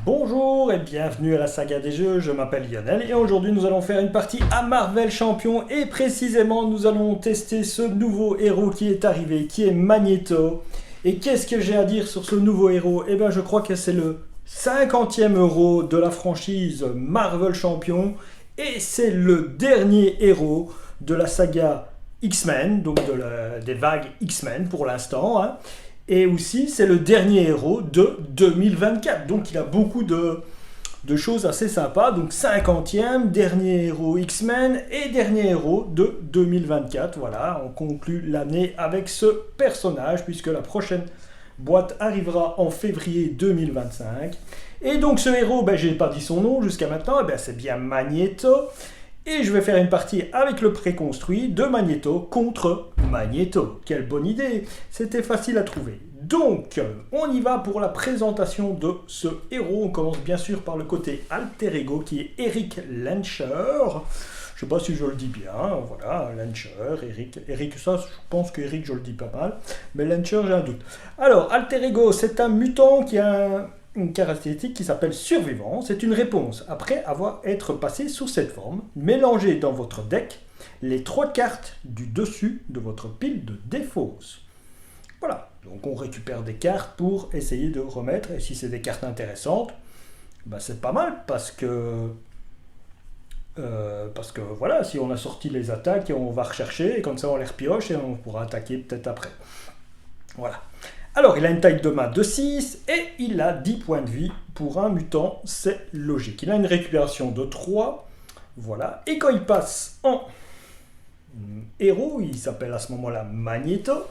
Bonjour et bienvenue à la saga des jeux, je m'appelle Lionel et aujourd'hui nous allons faire une partie à Marvel Champion et précisément nous allons tester ce nouveau héros qui est arrivé, qui est Magneto. Et qu'est-ce que j'ai à dire sur ce nouveau héros? Eh bien je crois que c'est le 50e héros de la franchise Marvel Champion et c'est le dernier héros de la saga X-Men, donc des vagues X-Men pour l'instant, hein. Et aussi, c'est le dernier héros de 2024. Donc, il a beaucoup de choses assez sympas. Donc, 50e, dernier héros X-Men et dernier héros de 2024. Voilà, on conclut l'année avec ce personnage puisque la prochaine boîte arrivera en février 2025. Et donc, ce héros, je n'ai pas dit son nom jusqu'à maintenant, c'est bien Magneto. Et je vais faire une partie avec le préconstruit de Magneto contre Magneto. Quelle bonne idée! C'était facile à trouver. Donc, on y va pour la présentation de ce héros. On commence bien sûr par le côté alter ego qui est Erik Lehnsherr. Je ne sais pas si je le dis bien, voilà, Lehnsherr, Erik, ça, je pense que Erik, je le dis pas mal. Mais Lehnsherr, j'ai un doute. Alors, alter ego, c'est un mutant qui a une caractéristique qui s'appelle survivant. C'est une réponse après avoir été passé sous cette forme. Mélangez dans votre deck les 3 cartes du dessus de votre pile de défausse. Voilà, donc on récupère des cartes pour essayer de remettre, et si c'est des cartes intéressantes, c'est pas mal parce que voilà, si on a sorti les attaques, on va rechercher, et comme ça on les repioche et on pourra attaquer peut-être après. Voilà. Alors, il a une taille de main de 6 et il a 10 points de vie. Pour un mutant, c'est logique. Il a une récupération de 3. Voilà. Et quand il passe en héros, il s'appelle à ce moment-là Magneto.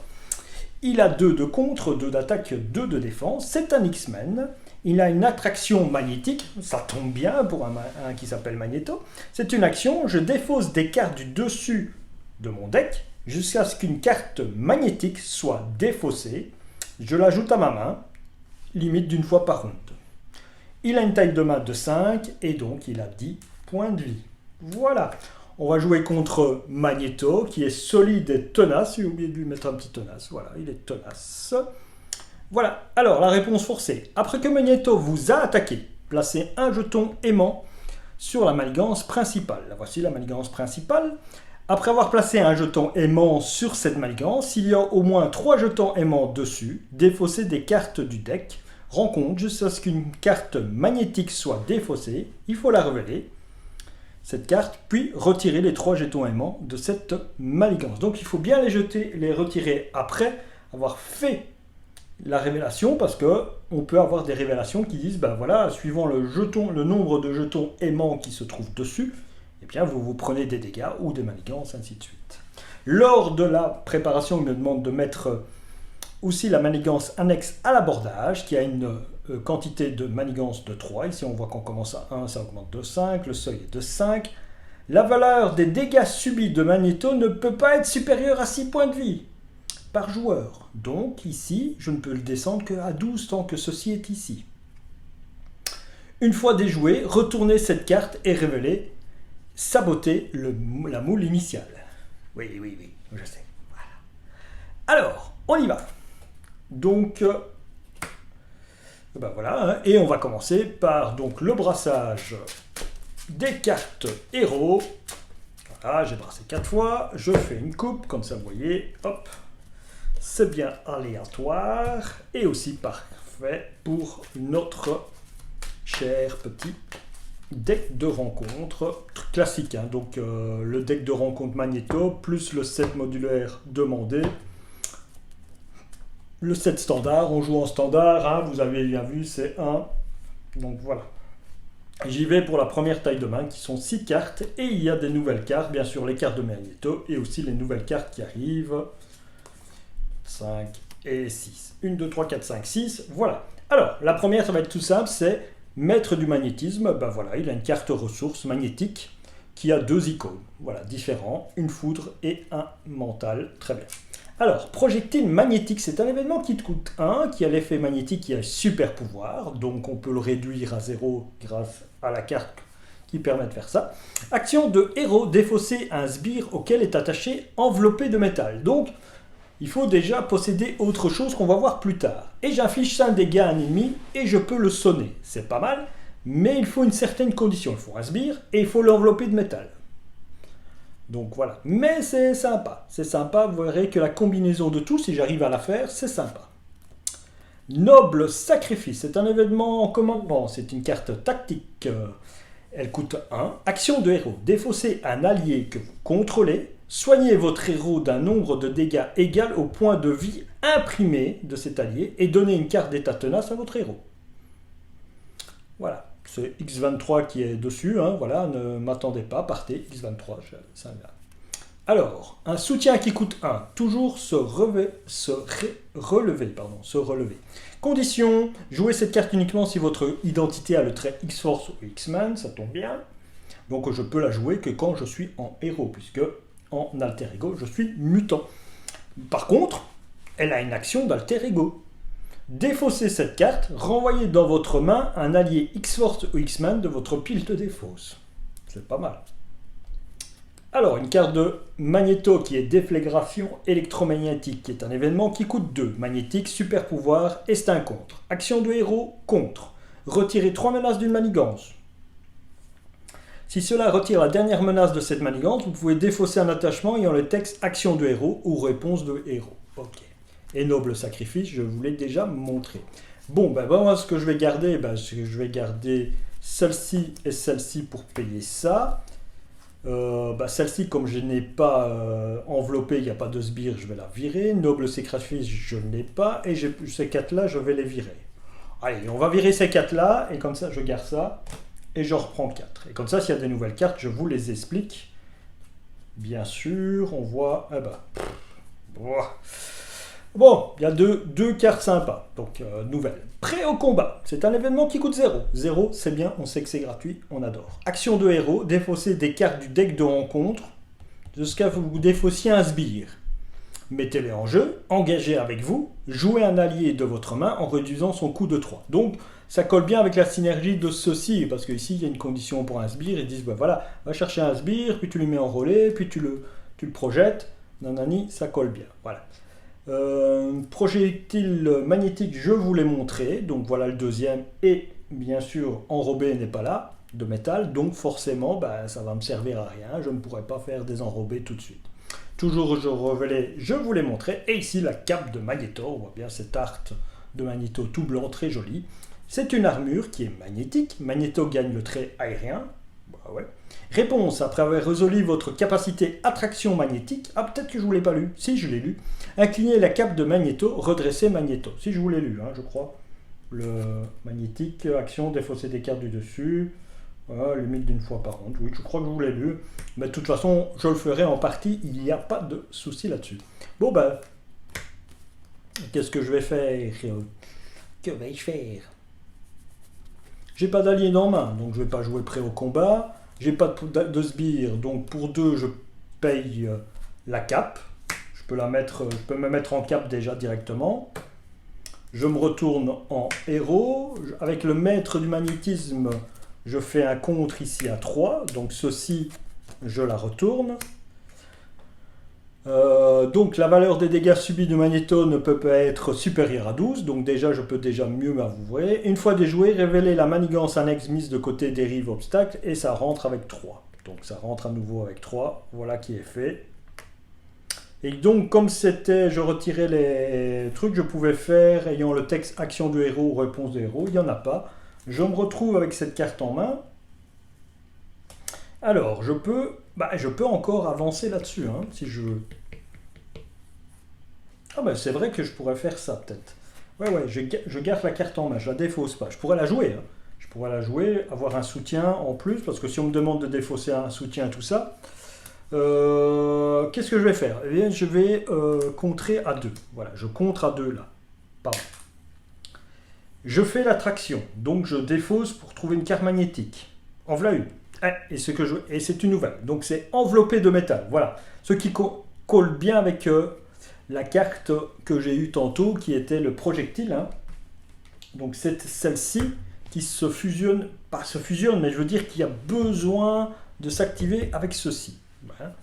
Il a 2 de contre, 2 d'attaque, 2 de défense. C'est un X-Men. Il a une attraction magnétique. Ça tombe bien pour un qui s'appelle Magneto. C'est une action. Je défausse des cartes du dessus de mon deck jusqu'à ce qu'une carte magnétique soit défaussée. Je l'ajoute à ma main, limite d'une fois par ronde. Il a une taille de main de 5 et donc il a 10 points de vie. Voilà, on va jouer contre Magneto qui est solide et tenace. J'ai oublié de lui mettre un petit tenace, voilà, il est tenace. Voilà, alors la réponse forcée. Après que Magneto vous a attaqué, placez un jeton aimant sur la manigance principale. La voici la manigance principale. Après avoir placé un jeton aimant sur cette manigance, il y a au moins 3 jetons aimants dessus, défaussez des cartes du deck, rencontre jusqu'à ce qu'une carte magnétique soit défaussée, il faut la révéler, cette carte, puis retirer les 3 jetons aimants de cette manigance. Donc il faut bien les retirer après avoir fait la révélation, parce qu'on peut avoir des révélations qui disent, voilà, suivant le nombre de jetons aimants qui se trouvent dessus, eh bien, vous prenez des dégâts ou des manigances, ainsi de suite. Lors de la préparation, il me demande de mettre aussi la manigance annexe à l'abordage, qui a une quantité de manigance de 3. Ici, on voit qu'on commence à 1, ça augmente de 5, le seuil est de 5. La valeur des dégâts subis de Magneto ne peut pas être supérieure à 6 points de vie par joueur. Donc, ici, je ne peux le descendre qu'à 12 tant que ceci est ici. Une fois déjoué, retournez cette carte et révélez saboter la moule initiale. Oui, je sais. Voilà. Alors, on y va. Donc, voilà, hein, et on va commencer par donc, le brassage des cartes héros. Voilà, j'ai brassé 4 fois, je fais une coupe, comme ça vous voyez, hop, c'est bien aléatoire, et aussi parfait pour notre cher petit deck de rencontre classique, hein. Donc le deck de rencontre Magneto plus le set modulaire demandé, le set standard, on joue en standard, hein, vous avez bien vu, c'est 1, donc voilà. J'y vais pour la première taille de main qui sont 6 cartes et il y a des nouvelles cartes, bien sûr les cartes de Magneto et aussi les nouvelles cartes qui arrivent, 5 et 6, 1, 2, 3, 4, 5, 6, voilà. Alors la première, ça va être tout simple, c'est Maître du magnétisme. Voilà, il a une carte ressource magnétique qui a 2 icônes, voilà, différents, une foudre et un mental, très bien. Alors, projectile magnétique, c'est un événement qui te coûte 1, qui a l'effet magnétique, qui a un super pouvoir, donc on peut le réduire à 0 grâce à la carte qui permet de faire ça. Action de héros, défausser un sbire auquel est attaché enveloppé de métal. Donc, il faut déjà posséder autre chose qu'on va voir plus tard. Et j'inflige 5 dégâts à un ennemi et je peux le sonner. C'est pas mal, mais il faut une certaine condition. Il faut un sbire et il faut l'envelopper de métal. Donc voilà. Mais c'est sympa. C'est sympa, vous verrez que la combinaison de tout, si j'arrive à la faire, c'est sympa. Noble sacrifice, c'est un événement en commandement. C'est une carte tactique. Elle coûte 1. Action de héros. Défaussez un allié que vous contrôlez. Soignez votre héros d'un nombre de dégâts égal au point de vie imprimé de cet allié et donnez une carte d'état tenace à votre héros. Voilà, c'est X23 qui est dessus, hein, voilà, ne m'attendez pas, partez, X23, ça vient. Alors, un soutien qui coûte 1, toujours se relever. Condition, jouez cette carte uniquement si votre identité a le trait X-Force ou X-Man, ça tombe bien. Donc je peux la jouer que quand je suis en héros, puisque en alter ego, je suis mutant. Par contre, elle a une action d'alter ego. Défaussez cette carte, renvoyez dans votre main un allié X-Force ou X-Man de votre pile de défausse. C'est pas mal. Alors, une carte de Magnéto qui est déflagration électromagnétique, qui est un événement qui coûte 2. Magnétique, super pouvoir, et c'est un contre. Action de héros, contre. Retirez 3 menaces d'une manigance. Si cela retire la dernière menace de cette manigance, vous pouvez défausser un attachement ayant le texte action de héros ou réponse de héros. Ok. Et noble sacrifice, je vous l'ai déjà montré. Bon, moi, ce que je vais garder, je vais garder celle-ci et celle-ci pour payer ça. Celle-ci, comme je n'ai pas enveloppé, il n'y a pas de sbire, je vais la virer. Noble sacrifice, je ne l'ai pas. Et ces 4-là, je vais les virer. Allez, on va virer ces 4-là, et comme ça, je garde ça. Et je reprends 4. Et comme ça, s'il y a des nouvelles cartes, je vous les explique. Bien sûr, on voit... Bon, il y a deux cartes sympas. Donc, nouvelles. Prêt au combat. C'est un événement qui coûte 0. 0, c'est bien, on sait que c'est gratuit, on adore. Action de héros. Défaussez des cartes du deck de rencontre jusqu'à ce que vous défaussiez un sbire. Mettez-les en jeu, engagez avec vous, jouez un allié de votre main en réduisant son coût de 3. Donc, ça colle bien avec la synergie de ceci, parce qu'ici, il y a une condition pour un sbire, ils disent, voilà, va chercher un sbire, puis tu lui mets en relais, puis tu le projettes, nanani, ça colle bien, voilà. Projectile magnétique, je vous l'ai montré, donc voilà le deuxième, et bien sûr, enrobé n'est pas là, de métal, donc forcément, ça va me servir à rien, je ne pourrai pas faire des enrobés tout de suite. Toujours, je vous l'ai montré, et ici, la cape de Magnéto, on voit bien cette art de Magnéto tout blanc, très joli. C'est une armure qui est magnétique. Magnéto gagne le trait aérien. Réponse, après avoir résolu votre capacité attraction magnétique. Ah, peut-être que je ne vous l'ai pas lu. Si, je l'ai lu. Inclinez la cape de Magnéto, redressez Magnéto. Si, je vous l'ai lu, je crois. Le magnétique, action, défausser des cartes du dessus. Limite d'une fois par ronde. Oui, je crois que je vous l'ai lu. Mais de toute façon, je le ferai en partie. Il n'y a pas de souci là-dessus. Bon, qu'est-ce que je vais faire? Que vais-je faire? J'ai pas d'allié en main, donc je vais pas jouer prêt au combat. J'ai pas de sbire, donc pour 2, je paye la cape. Je peux me mettre en cape déjà directement. Je me retourne en héros. Avec le maître du magnétisme, je fais un contre ici à 3. Donc ceci, je la retourne. Donc la valeur des dégâts subis de Magnéto ne peut pas être supérieure à 12, donc déjà je peux déjà mieux m'avouer. Une fois déjoué, révélez la manigance annexe mise de côté dérive obstacle et ça rentre avec 3. Donc ça rentre à nouveau avec 3, voilà qui est fait. Et donc comme c'était, je retirais les trucs que je pouvais faire ayant le texte action de héros ou réponse de héros, il n'y en a pas. Je me retrouve avec cette carte en main. Alors je peux encore avancer là-dessus, si je veux. Ah c'est vrai que je pourrais faire ça peut-être. Je garde la carte en main, je la défausse pas. Je pourrais la jouer, Je pourrais la jouer, avoir un soutien en plus, parce que si on me demande de défausser un soutien, tout ça, qu'est-ce que je vais faire? Eh bien, je vais contrer à 2. Voilà, je contre à 2 là. Pardon. Je fais l'attraction, donc je défausse pour trouver une carte magnétique. En voilà une. Et c'est une nouvelle. Donc c'est enveloppé de métal. Voilà. Ce qui colle bien avec la carte que j'ai eue tantôt, qui était le projectile. Donc c'est celle-ci qui se fusionne, pas se fusionne, mais je veux dire qu'il y a besoin de s'activer avec ceci. Voilà.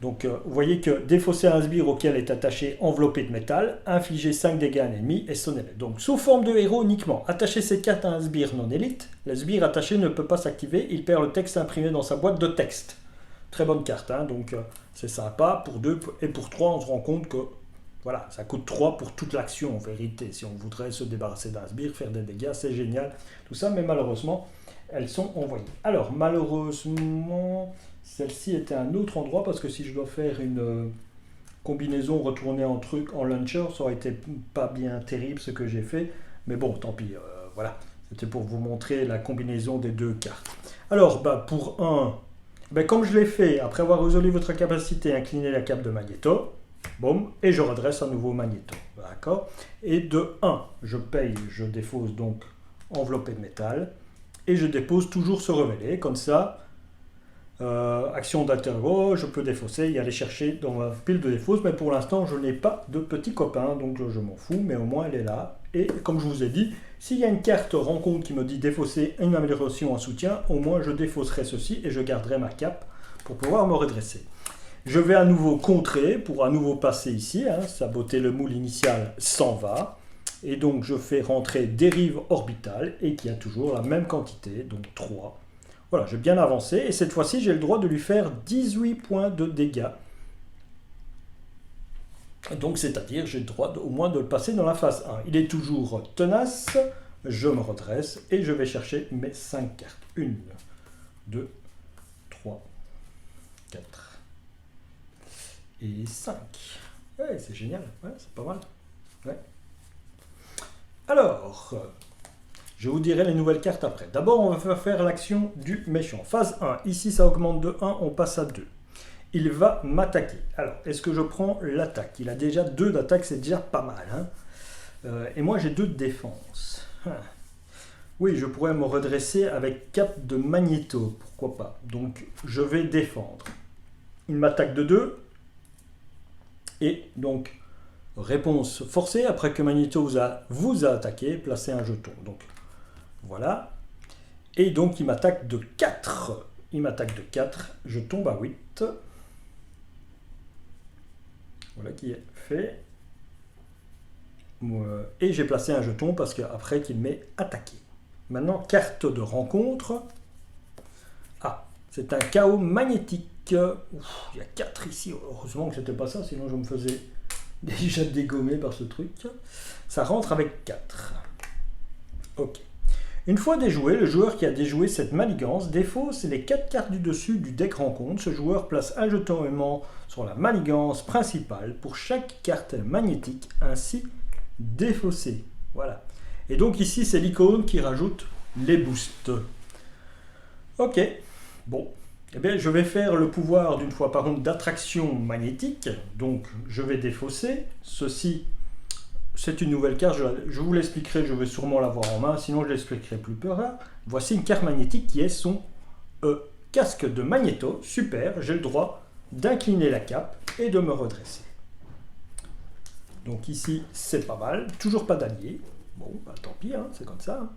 Donc vous voyez que défausser un sbire auquel est attaché enveloppé de métal, infliger 5 dégâts à un ennemi et son élite. Donc sous forme de héros uniquement, attacher cette carte à un sbire non élite, le sbire attaché ne peut pas s'activer, il perd le texte imprimé dans sa boîte de texte. Très bonne carte, hein, donc c'est sympa. Pour 2 et pour 3, on se rend compte que voilà, ça coûte 3 pour toute l'action en vérité. Si on voudrait se débarrasser d'un sbire, faire des dégâts, c'est génial. Tout ça, mais malheureusement, elles sont envoyées. Alors malheureusement... Celle-ci était à un autre endroit parce que si je dois faire une combinaison retournée en truc, en launcher, ça aurait été pas bien terrible ce que j'ai fait. Mais bon, tant pis, voilà. C'était pour vous montrer la combinaison des deux cartes. Alors, pour un, comme je l'ai fait, après avoir résolu votre capacité, incliner la cape de Magneto, boum, et je redresse à nouveau Magneto. D'accord. Et de 1, je paye, je défausse donc enveloppé de métal, et je dépose toujours se révéler, comme ça. Action d'interro, je peux défausser et aller chercher dans ma pile de défausse, mais pour l'instant je n'ai pas de petit copain, donc je m'en fous, mais au moins elle est là. Et comme je vous ai dit, s'il y a une carte rencontre qui me dit défausser une amélioration en soutien, au moins je défausserai ceci et je garderai ma cape pour pouvoir me redresser. Je vais à nouveau contrer pour à nouveau passer ici, hein, saboter le moule initial s'en va, et donc je fais rentrer dérive orbitale et qui a toujours la même quantité, donc 3. Voilà, j'ai bien avancé et cette fois-ci, j'ai le droit de lui faire 18 points de dégâts. Donc, c'est-à-dire, j'ai le droit au moins de le passer dans la phase 1. Il est toujours tenace, je me redresse et je vais chercher mes 5 cartes. 1, 2, 3, 4 et 5. Ouais, c'est génial, ouais, c'est pas mal. Ouais. Alors... je vous dirai les nouvelles cartes après. D'abord, on va faire l'action du méchant. Phase 1. Ici, ça augmente de 1, on passe à 2. Il va m'attaquer. Alors, est-ce que je prends l'attaque? Il a déjà 2 d'attaque, c'est déjà pas mal. Hein, et moi, j'ai 2 de défense. Oui, je pourrais me redresser avec cape de Magneto. Pourquoi pas? Donc, je vais défendre. Il m'attaque de 2. Et donc, réponse forcée. Après que Magneto vous a attaqué, placez un jeton. Donc, voilà. Et donc, il m'attaque de 4. Il m'attaque de 4. Je tombe à 8. Voilà qui est fait. Et j'ai placé un jeton parce qu'après qu'il m'ait attaqué. Maintenant, carte de rencontre. Ah, c'est un chaos magnétique. Ouf, il y a 4 ici. Heureusement que c'était pas ça, sinon je me faisais déjà dégommer par ce truc. Ça rentre avec 4. Ok. Une fois déjoué, le joueur qui a déjoué cette manigance défausse les 4 cartes du dessus du deck rencontre. Ce joueur place un jeton aimant sur la manigance principale pour chaque carte magnétique ainsi défaussée. Voilà. Et donc ici, c'est l'icône qui rajoute les boosts. Ok. Bon. Eh bien, je vais faire le pouvoir d'une fois par ronde d'attraction magnétique. Donc, je vais défausser. Ceci... c'est une nouvelle carte, je vous l'expliquerai, je vais sûrement l'avoir en main, sinon je l'expliquerai plus tard. Voici une carte magnétique qui est son casque de Magneto. Super, j'ai le droit d'incliner la cape et de me redresser. Donc ici, c'est pas mal. Toujours pas d'allié. Bon, tant pis, hein, c'est comme ça. Hein.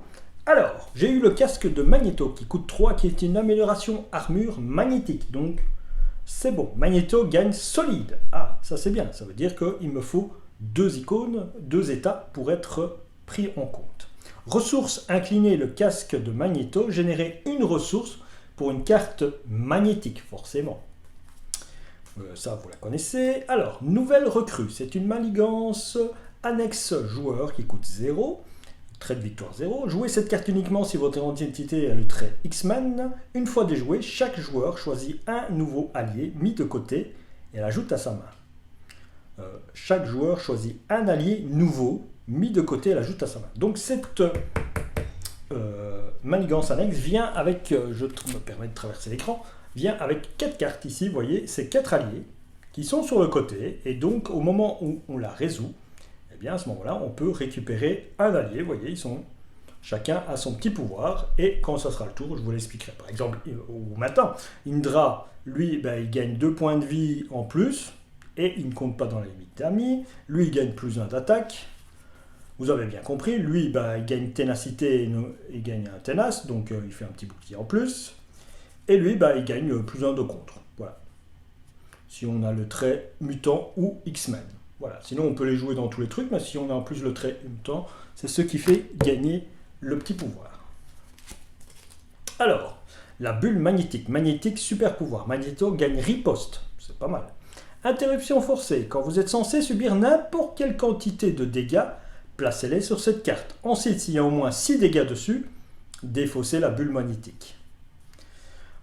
Alors, j'ai eu le casque de Magneto qui coûte 3, qui est une amélioration armure magnétique. Donc, c'est bon. Magneto gagne solide. Ah, ça c'est bien. Ça veut dire qu'il me faut 2 icônes, 2 états pour être pris en compte. Ressource incliner le casque de Magneto, générer une ressource pour une carte magnétique, forcément. Ça, vous la connaissez. Alors, nouvelle recrue, c'est une manigance annexe joueur qui coûte 0, trait de victoire 0. Jouez cette carte uniquement si votre identité a le trait X-Men. Une fois déjoué, chaque joueur choisit un nouveau allié mis de côté et l'ajoute à sa main. Chaque joueur choisit un allié nouveau mis de côté et l'ajoute à sa main. Donc cette manigance annexe vient avec, je me permets de traverser l'écran, vient avec 4 cartes ici, vous voyez, c'est 4 alliés qui sont sur le côté, et donc au moment où on la résout, eh bien à ce moment-là, on peut récupérer un allié, vous voyez, chacun a son petit pouvoir, et quand ça sera le tour, je vous l'expliquerai. Par exemple, au matin, Indra, lui, il gagne 2 points de vie en plus, et il ne compte pas dans la limite d'amis, lui il gagne plus 1 d'attaque, vous avez bien compris, lui il gagne ténacité, il gagne un ténace, donc il fait un petit bouclier en plus, et lui il gagne plus 1 de contre, voilà. si on a le trait mutant ou X-Men. Voilà. Sinon, on peut les jouer dans tous les trucs, mais si on a en plus le trait mutant, c'est ce qui fait gagner le petit pouvoir. Alors, la bulle magnétique. Magnétique, super pouvoir. Magnéto gagne riposte. C'est pas mal. Interruption forcée. Quand vous êtes censé subir n'importe quelle quantité de dégâts, placez-les sur cette carte. Ensuite, s'il y a au moins 6 dégâts dessus, défaussez la bulle magnétique.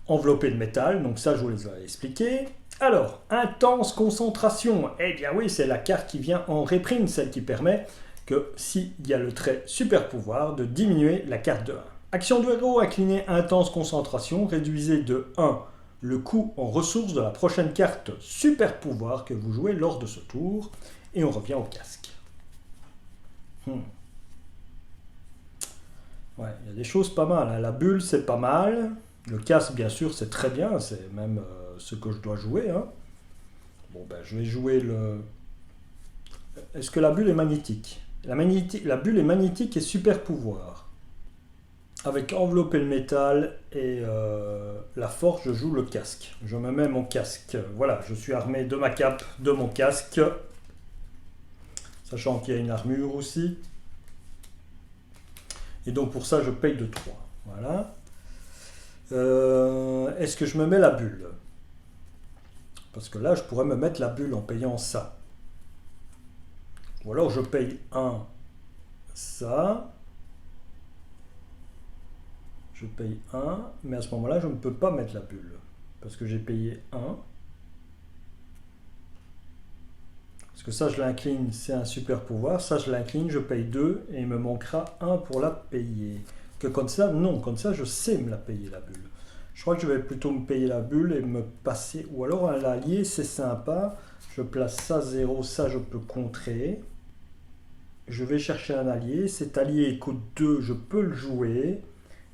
Enveloppé de métal, donc ça je vous les ai expliqué. Alors, intense concentration. Eh bien oui, c'est la carte qui vient en réprime, celle qui permet que s'il y a le trait super pouvoir, de diminuer la carte de 1. Action de héros, incliné intense concentration, réduisez de 1 le coût en ressources de la prochaine carte super pouvoir que vous jouez lors de ce tour. Et on revient au casque. Ouais, il y a des choses pas mal. Hein. La bulle, c'est pas mal. Le casque, bien sûr, c'est très bien. C'est même ce que je dois jouer. Hein. Bon, ben, je vais jouer le... Est-ce que la bulle est magnétique? La bulle est magnétique et super pouvoir. Avec envelopper le métal et la force, je joue le casque. Je me mets mon casque. Voilà, je suis armé de ma cape, de mon casque. Sachant qu'il y a une armure aussi. Et donc pour ça, je paye de 3. Voilà. Est-ce que je me mets la bulle? Parce que là, je pourrais me mettre la bulle en payant ça. Ou alors je paye 1, ça. Je paye 1, mais à ce moment-là, je ne peux pas mettre la bulle. Parce que j'ai payé 1. Parce que ça, je l'incline, c'est un super pouvoir. Ça, je l'incline, je paye 2, et il me manquera 1 pour la payer. Que comme ça, non, comme ça, je sais me la payer, la bulle. Je crois que je vais plutôt me payer la bulle et me passer... Ou alors un allié, c'est sympa. Je place ça 0, ça, je peux contrer. Je vais chercher un allié. Cet allié coûte 2, je peux le jouer.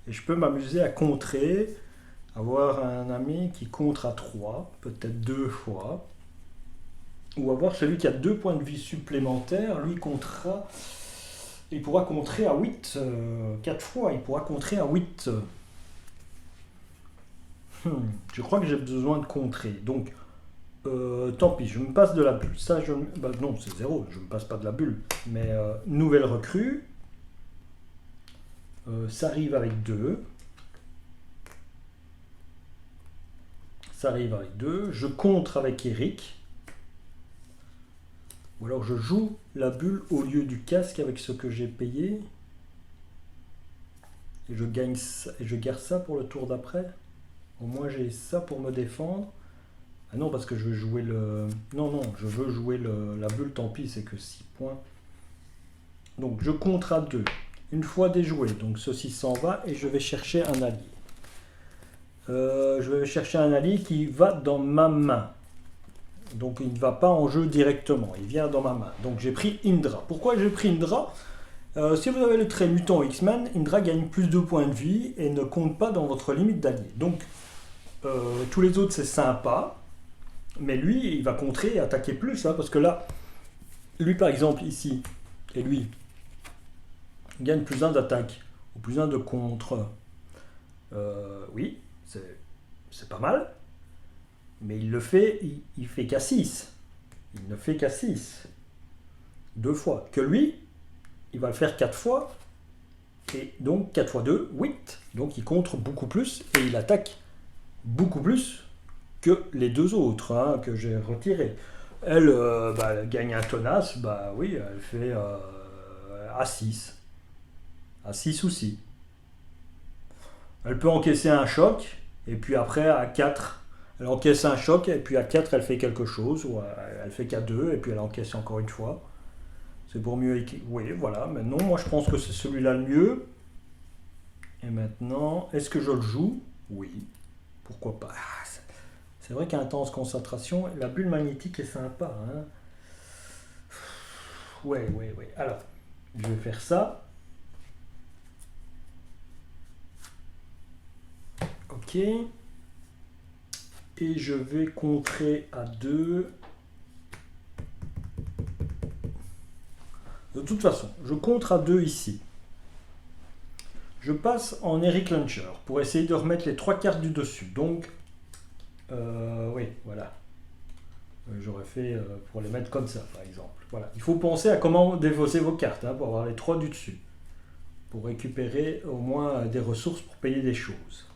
Et je peux m'amuser à contrer. Avoir un ami qui contre à 3, peut-être 2 fois. Ou avoir celui qui a 2 points de vie supplémentaires, lui comptera, il pourra contrer à 8, 4 fois, il pourra contrer à 8. Je crois que j'ai besoin de contrer, donc tant pis, je me passe de la bulle. Ça, non, c'est 0, je ne me passe pas de la bulle, mais nouvelle recrue, ça arrive avec 2. Ça arrive avec 2, je contre avec Eric. Ou alors je joue la bulle au lieu du casque avec ce que j'ai payé. Et je gagne ça, et je garde ça pour le tour d'après. Au moins j'ai ça pour me défendre. Ah non, parce que je veux jouer le... Non, je veux jouer la bulle, tant pis, c'est que 6 points. Donc je contre à 2. Une fois déjoué, donc ceci s'en va et je vais chercher un allié. Je vais chercher un allié qui va dans ma main. Donc il ne va pas en jeu directement, il vient dans ma main. Donc j'ai pris Indra. Pourquoi j'ai pris Indra? Si vous avez le trait mutant X-Men, Indra gagne plus de points de vie et ne compte pas dans votre limite d'alliés. Donc tous les autres c'est sympa, mais lui il va contrer et attaquer plus, hein, parce que là, lui par exemple ici, et lui, il gagne plus 1 d'attaque, ou plus 1 de contre. Oui, c'est pas mal. Mais il le fait, il fait qu'à 6. Il ne fait qu'à 6. 2 fois. Que lui, il va le faire 4 fois. Et donc 4 fois 2, 8. Donc il contre beaucoup plus et il attaque beaucoup plus que les 2 autres, hein, que j'ai retirés. Elle, elle gagne un tenace, bah oui, elle fait à 6. À 6 aussi. Elle peut encaisser un choc et puis après à 4. Elle encaisse un choc, et puis à 4, elle fait quelque chose, ou elle fait qu'à 2, et puis elle encaisse encore une fois. C'est pour mieux équilibrer. Oui, voilà. Maintenant, moi, je pense que c'est celui-là le mieux. Et maintenant, est-ce que je le joue? Oui. Pourquoi pas? C'est vrai qu'intense concentration, la bulle magnétique est sympa. Hein. Ouais. Alors, je vais faire ça. Ok. Et je vais contrer à 2. De toute façon, je contre à 2 ici. Je passe en Eric Launcher pour essayer de remettre les 3 cartes du dessus. Donc, oui, voilà. J'aurais fait pour les mettre comme ça, par exemple. Voilà. Il faut penser à comment défausser vos cartes, hein, pour avoir les 3 du dessus. Pour récupérer au moins des ressources pour payer des choses.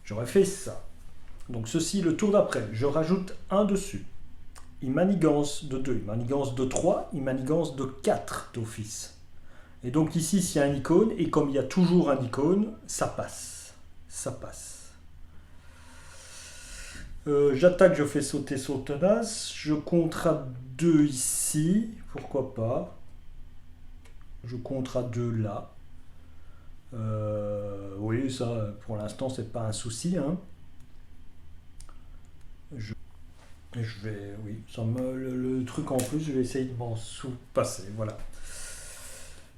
J'aurais fait ça. Donc ceci, le tour d'après, je rajoute un dessus. Il manigance de 2, il manigance de 3, il manigance de 4 d'office. Et donc ici, s'il y a un icône, et comme il y a toujours un icône, ça passe. Ça passe. J'attaque, je fais sauter son tenace. Je compte à 2 ici. Pourquoi pas. Je compte à 2 là. Oui, ça, pour l'instant, c'est pas un souci. Hein. Je vais, oui, ça le truc en plus, je vais essayer de m'en sous-passer. Voilà.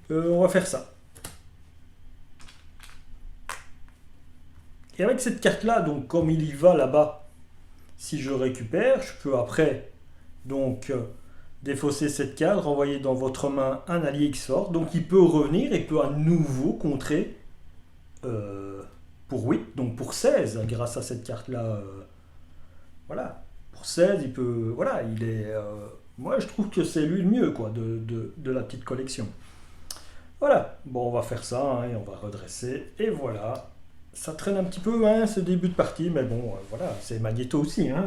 On va faire ça. Et avec cette carte-là, donc comme il y va là-bas, si je récupère, je peux après donc défausser cette carte, renvoyer dans votre main un allié X-Force. Donc il peut revenir et peut à nouveau contrer pour 8, donc pour 16 grâce à cette carte-là. Voilà, pour 16, il peut. Voilà, il est. Moi je trouve que c'est lui le mieux quoi, de la petite collection. Voilà, bon on va faire ça hein, et on va redresser. Et voilà. Ça traîne un petit peu hein, ce début de partie, mais bon, voilà, c'est Magneto aussi. Hein,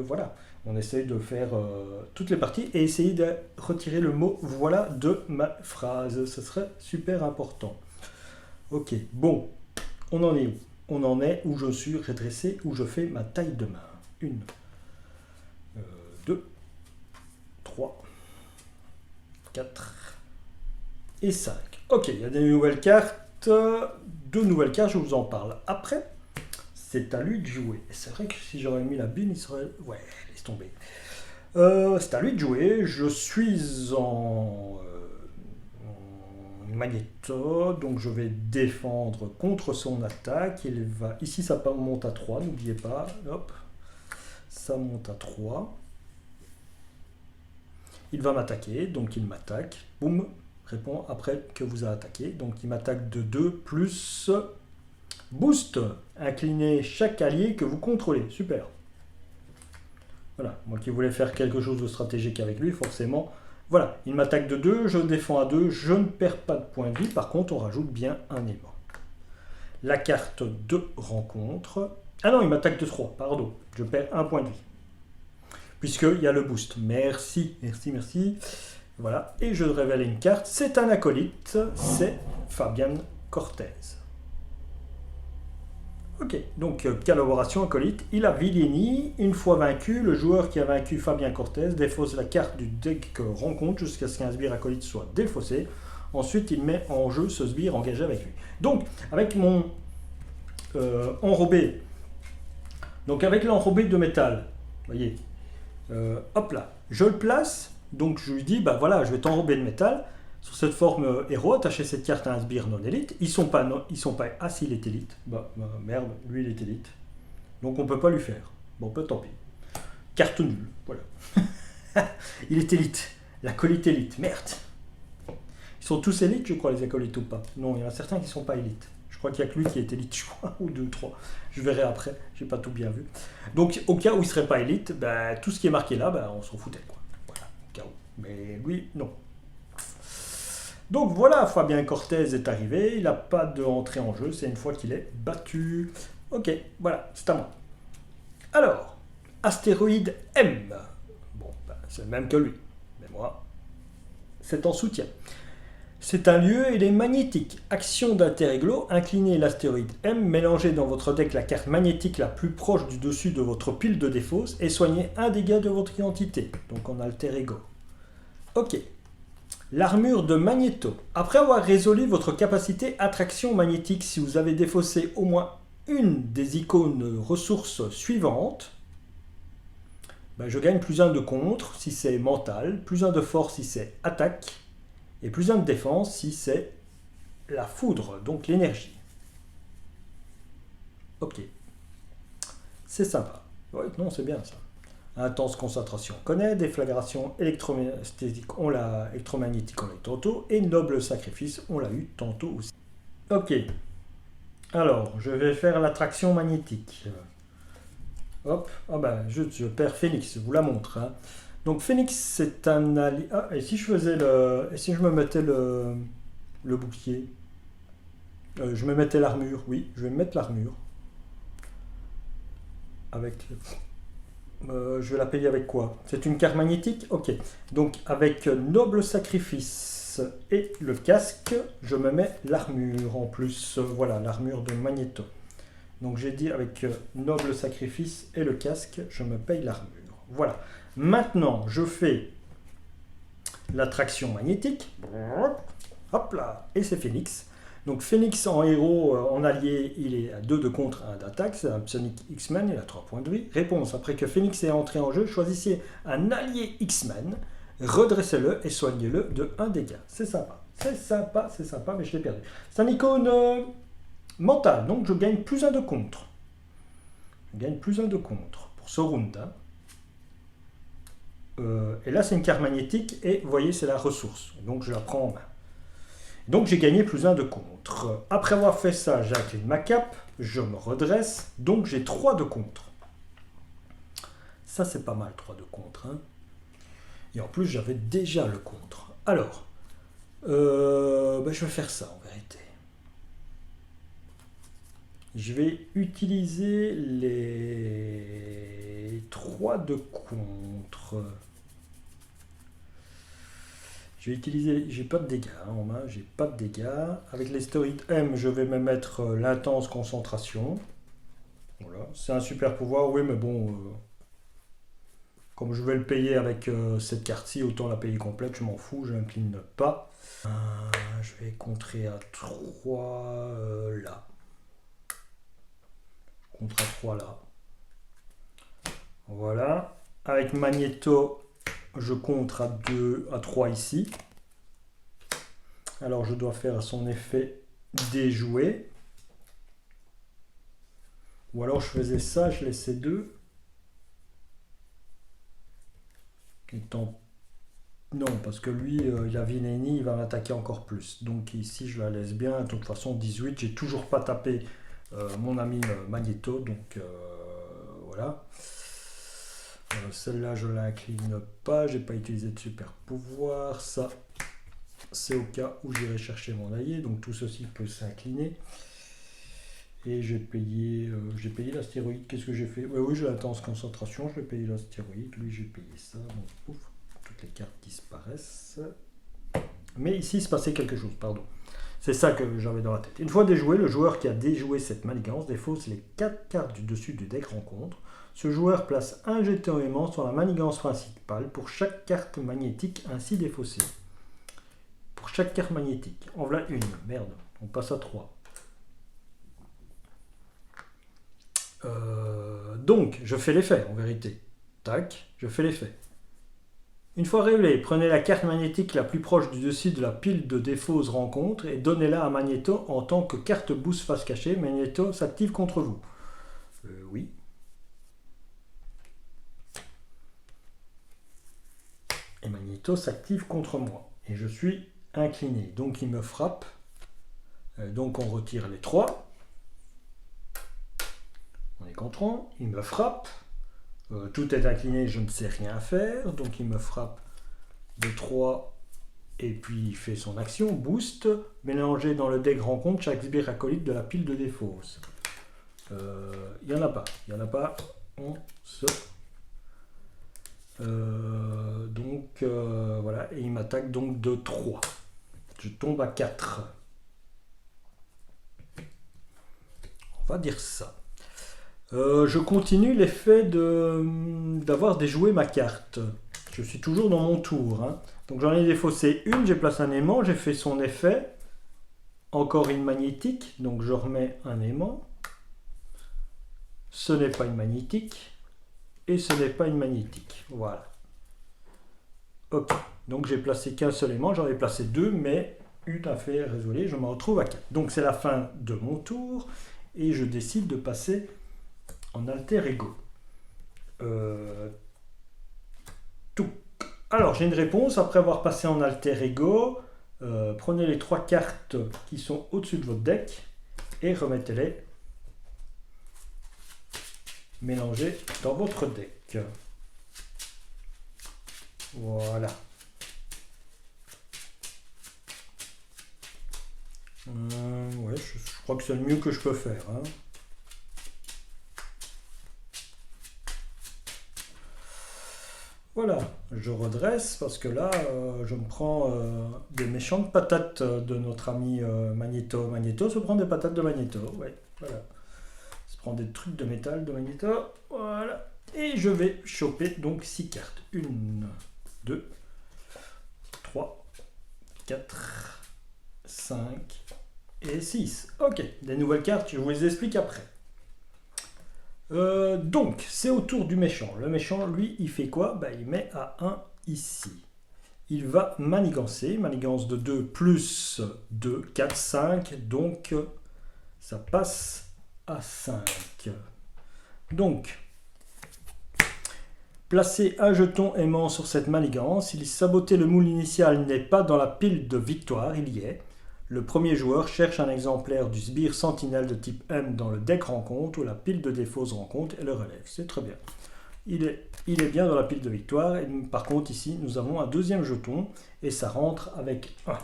voilà, on essaye de faire toutes les parties et essayer de retirer le mot voilà de ma phrase. Ce serait super important. Ok, bon, on en est où? On en est où je suis redressé, où je fais ma taille de main. 1, 2, 3, 4 et 5. Ok, il y a des nouvelles cartes. 2 nouvelles cartes, je vous en parle après. C'est à lui de jouer. C'est vrai que si j'aurais mis la bine, il serait... Ouais, laisse tomber. C'est à lui de jouer. Je suis en Magneto, donc je vais défendre contre son attaque. Il va... Ici, ça monte à 3, n'oubliez pas. Hop, ça monte à 3. Il va m'attaquer, donc il m'attaque. Boum, répond après que vous a attaqué. Donc il m'attaque de 2 plus boost. Inclinez chaque allié que vous contrôlez. Super. Voilà, moi qui voulais faire quelque chose de stratégique avec lui, forcément. Voilà, il m'attaque de 2, je défends à 2, je ne perds pas de points de vie. Par contre, on rajoute bien un aimant. La carte de rencontre. Ah non, il m'attaque de 3, pardon. Je perds un point de vie. Puisqu'il y a le boost. Merci, merci, merci. Voilà, et je révèle une carte. C'est un acolyte, c'est Fabian Cortez. Ok, donc collaboration acolyte. Il a Villini. Une fois vaincu, le joueur qui a vaincu Fabien Cortez défausse la carte du deck rencontre jusqu'à ce qu'un sbire acolyte soit défaussé. Ensuite, il met en jeu ce sbire engagé avec lui. Donc, avec mon enrobé, donc avec l'enrobé de métal, vous voyez, hop là, je le place. Donc je lui dis, bah voilà, je vais t'enrober de métal. Sur cette forme héros, attacher cette carte à un sbire non élite. Ils sont pas. Ah si, il est élite. Bah merde, lui il est élite. Donc on peut pas lui faire. Bon, tant pis. Carte nulle, voilà. Il est élite. L'acolyte élite, merde. Ils sont tous élites, je crois, les acolytes ou pas. Non, il y en a certains qui sont pas élites. Je crois qu'il n'y a que lui qui est élite, je crois, ou 2, 3. Je verrai après, j'ai pas tout bien vu. Donc au cas où il serait pas élite, bah, tout ce qui est marqué là, bah, on s'en foutait quoi. Mais lui, non. Donc voilà, Fabien Cortez est arrivé. Il n'a pas d'entrée en jeu. C'est une fois qu'il est battu. Ok, voilà, c'est à moi. Alors, astéroïde M. Bon, ben, c'est le même que lui. Mais moi, c'est en soutien. C'est un lieu, il est magnétique. Action d'Interéglo, inclinez l'astéroïde M, mélangez dans votre deck la carte magnétique la plus proche du dessus de votre pile de défausse et soignez un dégât de votre identité. Donc en alter ego. Ok. L'armure de Magneto. Après avoir résolu votre capacité attraction magnétique, si vous avez défaussé au moins une des icônes ressources suivantes, ben je gagne plus 1 de contre si c'est mental, plus 1 de force si c'est attaque, et plus 1 de défense si c'est la foudre, donc l'énergie. Ok. C'est sympa. Ouais, non, c'est bien ça. Intense concentration, on connaît. Déflagration électromagnétique, on l'a eu tantôt. Et noble sacrifice, on l'a eu tantôt aussi. Ok. Alors, je vais faire l'attraction magnétique. hop, ah ben, je perds Phénix, je vous la montre. Hein. Donc Phénix, c'est un allié. Ah, et si je faisais le. Et si je me mettais le bouclier je me mettais l'armure, oui, je vais me mettre l'armure. Avec. Je vais la payer avec quoi? C'est une carte magnétique? Ok. Donc avec noble sacrifice et le casque, je me mets l'armure en plus. Voilà, l'armure de Magnéto. Donc j'ai dit avec noble sacrifice et le casque, je me paye l'armure. Voilà. Maintenant, je fais l'attraction magnétique. Hop là. Et c'est Phénix. Donc Phénix en héros, en allié, il est à 2 de contre, 1 d'attaque. C'est un Sonic X-Men, il a 3 points de vie. Réponse, après que Phénix est entré en jeu, choisissez un allié X-Men, redressez-le et soignez-le de 1 dégât. C'est sympa. C'est sympa, mais je l'ai perdu. C'est un icône mentale, donc je gagne plus 1 de contre. Je gagne plus 1 de contre pour ce round. Hein. Et là, c'est une carte magnétique et vous voyez, c'est la ressource. Donc je la prends en main. Donc j'ai gagné plus 1 de contre. Après avoir fait ça, j'incline ma cape, je me redresse, donc j'ai 3 de contre. Ça, c'est pas mal, 3 de contre. Hein. Et en plus, j'avais déjà le contre. Alors, je vais faire ça en vérité. Je vais utiliser les 3 de contre. Je vais utiliser, j'ai pas de dégâts hein, en main, j'ai pas de dégâts. Avec les stéroïdes M, je vais me mettre l'intense concentration. Voilà, c'est un super pouvoir, oui, mais bon, comme je vais le payer avec cette carte-ci, autant la payer complète, je m'en fous, je n'incline pas. Je vais contrer à 3 là. Contre à 3 là. Voilà. Avec Magnéto, je contre à 2, à 3 ici. Alors je dois faire son effet déjoué. Ou alors je faisais ça, je laissais 2. Étant... Non, parce que lui, il a Vineni, il va m'attaquer encore plus. Donc ici, je la laisse bien. De toute façon, 18, j'ai toujours pas tapé mon ami Magnéto. Donc voilà. Celle-là, je l'incline pas. J'ai pas utilisé de super pouvoir. Ça, c'est au cas où j'irai chercher mon allié. Donc tout ceci peut s'incliner. Et j'ai payé l'astéroïde. Qu'est-ce que j'ai fait? Oui, j'ai l'intense concentration. Je vais payer l'astéroïde. Lui, j'ai payé ça. Donc, pouf, toutes les cartes disparaissent. Mais ici, il se passait quelque chose. Pardon. C'est ça que j'avais dans la tête. Une fois déjoué, le joueur qui a déjoué cette manigance défausse les 4 cartes du dessus du deck rencontre. Ce joueur place un jeton aimant sur la manigance principale pour chaque carte magnétique ainsi défaussée. Pour chaque carte magnétique. En voilà une. Merde. On passe à 3. Donc, je fais l'effet, en vérité. Tac, je fais l'effet. Une fois révélé, prenez la carte magnétique la plus proche du dessus de la pile de défausse rencontre et donnez-la à Magnéto en tant que carte boost face cachée. Magnéto s'active contre vous. Oui. Et Magnéto s'active contre moi. Et je suis incliné. Donc il me frappe. Donc on retire les 3. On est content, il me frappe, tout est incliné, je ne sais rien faire, donc il me frappe de 3 et puis il fait son action, boost, mélanger dans le deck rencontre chaque sbire acolyte de la pile de défausse. Il n'y en a pas, on se... voilà, et il m'attaque donc de 3. Je tombe à 4. On va dire ça. Je continue l'effet d'avoir déjoué ma carte. Je suis toujours dans mon tour. Hein. Donc j'en ai défaussé une, j'ai placé un aimant, j'ai fait son effet. Encore une magnétique, donc je remets un aimant. Ce n'est pas une magnétique. Et ce n'est pas une magnétique. Voilà. Ok. Donc j'ai placé qu'un seul aimant, j'en ai placé 2, mais une affaire résolue, je me retrouve à 4. Donc c'est la fin de mon tour. Et je décide de passer en alter ego. Tout. Alors j'ai une réponse après avoir passé en alter ego. Prenez les 3 cartes qui sont au-dessus de votre deck et remettez-les mélanger dans votre deck. Voilà. Ouais, je crois que c'est le mieux que je peux faire. Hein. Voilà, je redresse parce que là, je me prends des méchantes patates de notre ami Magneto. Magneto se prend des patates de Magneto. Ouais, voilà. Se prend des trucs de métal de Magneto. Voilà. Et je vais choper donc 6 cartes. 1, 2, 3, 4, 5 et 6. Ok, des nouvelles cartes, je vous les explique après. Donc, c'est au tour du méchant. Le méchant, lui, il fait quoi? Bah, il met à 1 ici. Il va manigancer. Manigance de 2 plus 2, 4, 5. Donc, ça passe à 5. Donc, placez un jeton aimant sur cette manigance. S'il sabotait le moule initial n'est pas dans la pile de victoire, il y est. Le premier joueur cherche un exemplaire du sbire sentinelle de type M dans le deck rencontre ou la pile de défauts rencontre et le relève. C'est très bien. Il est bien dans la pile de victoire. Et par contre, ici, nous avons un deuxième jeton et ça rentre avec 1.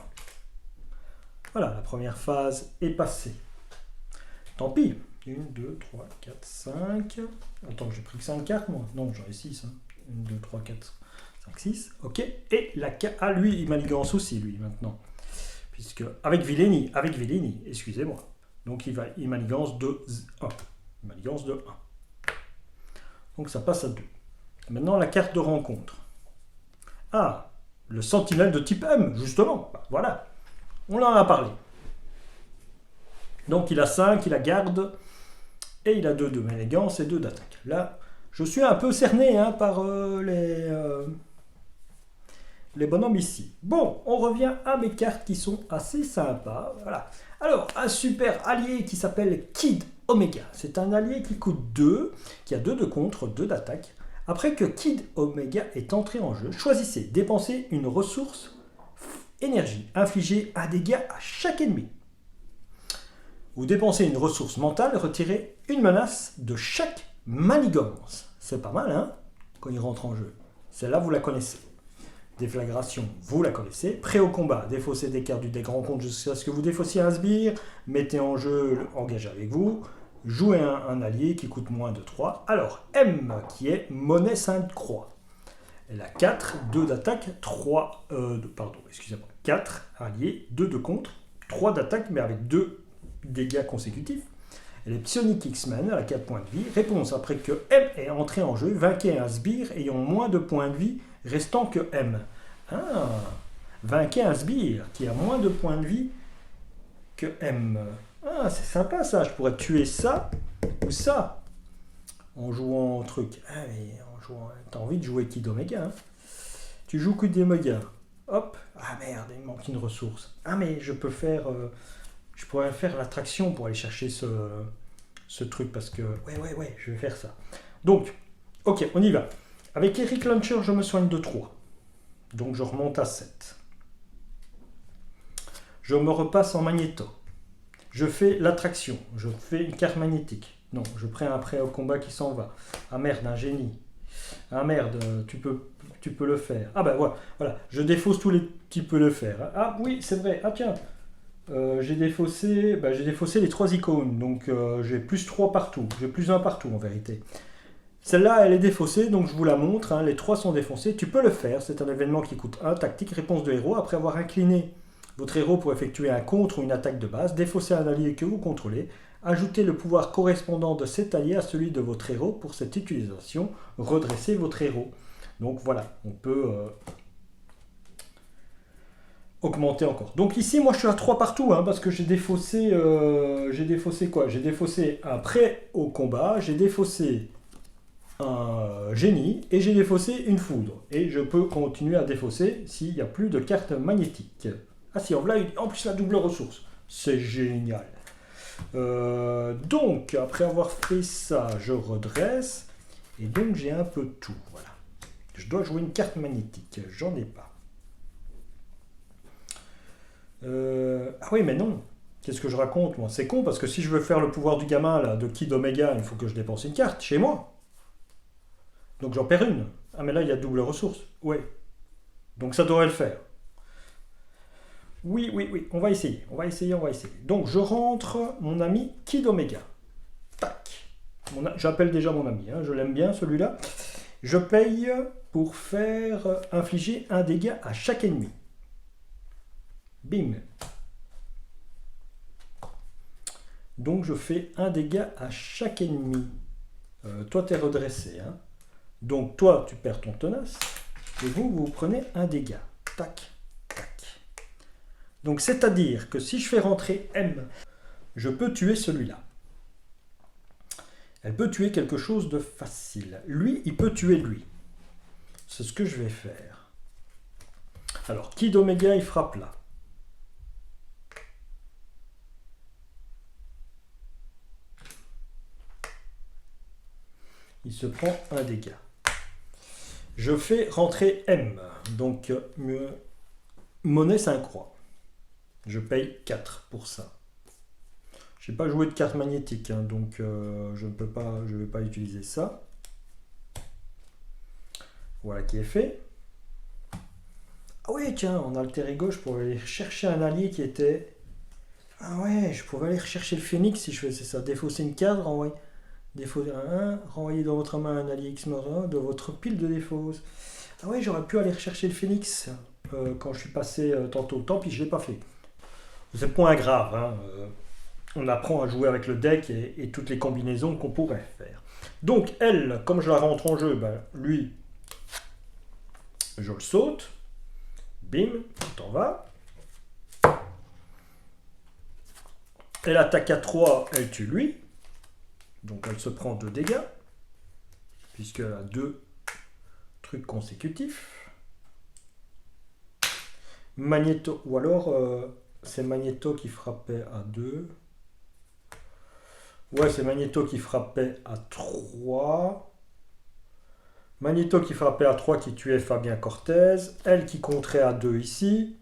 Voilà, la première phase est passée. Tant pis. 1, 2, 3, 4, 5. Attends, j'ai pris que 5 cartes, moi. Non, j'en ai 6. Hein. 1, 2, 3, 4, 5, 6. Ok. Et la carte. Ah, lui, il manigance aussi, lui, maintenant. Puisque, avec Villeni, excusez-moi. Donc il manigance de 1. Il manigance de 1. Donc ça passe à 2. Maintenant la carte de rencontre. Ah, le sentinelle de type M, justement. Voilà. On en a parlé. Donc il a 5, il la garde. Et il a 2 de manigance et 2 d'attaque. Là, je suis un peu cerné hein, par les bonhommes ici. Bon, on revient à mes cartes qui sont assez sympas. Voilà. Alors, un super allié qui s'appelle Kid Omega. C'est un allié qui coûte 2, qui a 2 de contre, 2 d'attaque. Après que Kid Omega est entré en jeu, choisissez dépenser une ressource énergie, infliger un dégât à chaque ennemi. Ou dépensez une ressource mentale, retirez une menace de chaque manigance. C'est pas mal, hein, quand il rentre en jeu. Celle-là, vous la connaissez. Déflagration, vous la connaissez. Prêt au combat, défaussez des cartes du deck rencontre jusqu'à ce que vous défaussiez un sbire. Mettez en jeu, engagez avec vous. Jouez un allié qui coûte moins de 3. Alors, M, qui est monnaie sainte croix. Elle a 4, 2 d'attaque, 4 alliés, 2 de contre, 3 d'attaque, mais avec 2 dégâts consécutifs. Elle est Psionic X-Men, elle a 4 points de vie. Réponse, après que M est entré en jeu, vainquez un sbire ayant moins de points de vie restant que M. Ah, vainquez un sbire qui a moins de points de vie que M. Ah, c'est sympa ça, je pourrais tuer ça ou ça en jouant truc. Ah, mais en jouant. T'as envie de jouer Kid Omega, hein. Tu joues Kid Omega. Hop. Ah merde, il me manque une ressource. Ah, mais je peux faire. Je pourrais faire l'attraction pour aller chercher ce truc parce que. Ouais, je vais faire ça. Donc, ok, on y va. Avec Eric Launcher, je me soigne de 3. Donc je remonte à 7. Je me repasse en magnéto. Je fais l'attraction. Je fais une carte magnétique. Non, je prends un prêt au combat qui s'en va. Ah merde, un génie. Ah merde, tu peux le faire. Ah ben voilà. Je défausse tous les... Tu peux le faire. Ah oui, c'est vrai. Ah tiens. J'ai défaussé les 3 icônes. Donc j'ai plus 3 partout. J'ai plus 1 partout en vérité. Celle-là, elle est défaussée, donc je vous la montre. Hein, les 3 sont défoncés. Tu peux le faire. C'est un événement qui coûte 1. Tactique, réponse de héros. Après avoir incliné votre héros pour effectuer un contre ou une attaque de base, défausser un allié que vous contrôlez. Ajoutez le pouvoir correspondant de cet allié à celui de votre héros. Pour cette utilisation, redressez votre héros. Donc voilà, on peut augmenter encore. Donc ici, moi je suis à 3 partout, hein, parce que j'ai défaussé quoi? J'ai défaussé un prêt au combat, j'ai défaussé un génie et j'ai défaussé une foudre. Et je peux continuer à défausser s'il n'y a plus de cartes magnétiques. Ah si, en plus la double ressource. C'est génial. Donc, après avoir fait ça, je redresse. Et donc, j'ai un peu de tout. Voilà. Je dois jouer une carte magnétique. J'en ai pas. Ah oui, mais non. Qu'est-ce que je raconte, moi? C'est con, parce que si je veux faire le pouvoir du gamin, là, de Kid Omega, il faut que je dépense une carte, chez moi. Donc j'en perds une. Ah, mais là, il y a double ressource. Oui. Donc ça devrait le faire. Oui, oui, oui, on va essayer, on va essayer, on va essayer. Donc je rentre mon ami Kid Omega. Tac. J'appelle déjà mon ami, hein, je l'aime bien celui-là. Je paye pour faire infliger un dégât à chaque ennemi. Bim. Donc je fais un dégât à chaque ennemi. Toi, tu es redressé. Hein. Donc toi, tu perds ton tenace. Et vous prenez un dégât. Tac, tac. Donc c'est-à-dire que si je fais rentrer M, je peux tuer celui-là. Elle peut tuer quelque chose de facile. Lui, il peut tuer lui. C'est ce que je vais faire. Alors, Kid Omega, il frappe là. Il se prend un dégât. Je fais rentrer M. Donc, monnaie 5 croix. Je paye 4 pour ça. Je n'ai pas joué de carte magnétique, hein, donc je ne vais pas utiliser ça. Voilà qui est fait. Ah oui, tiens, en alter ego, je pouvais aller chercher un allié qui était... Ah ouais, je pouvais aller chercher le phénix si je faisais ça. Défausser une carte, renvoyer dans votre main un allié X de votre pile de défausse. Ah ouais, j'aurais pu aller rechercher le phénix quand je suis passé tantôt. Tant pis, je ne l'ai pas fait. C'est point grave, hein. On apprend à jouer avec le deck et toutes les combinaisons qu'on pourrait faire. Donc elle, comme je la rentre en jeu, ben, lui, je le saute. Bim, t'en vas. Elle attaque à 3, elle tue lui. Donc elle se prend 2 dégâts. Puisqu'elle a 2 trucs consécutifs. Magnéto, ou alors c'est Magnéto qui frappait à 2. Ouais, c'est Magnéto qui frappait à 3. Magnéto qui frappait à 3 qui tuait Fabien Cortez. Elle qui contrait à 2 ici.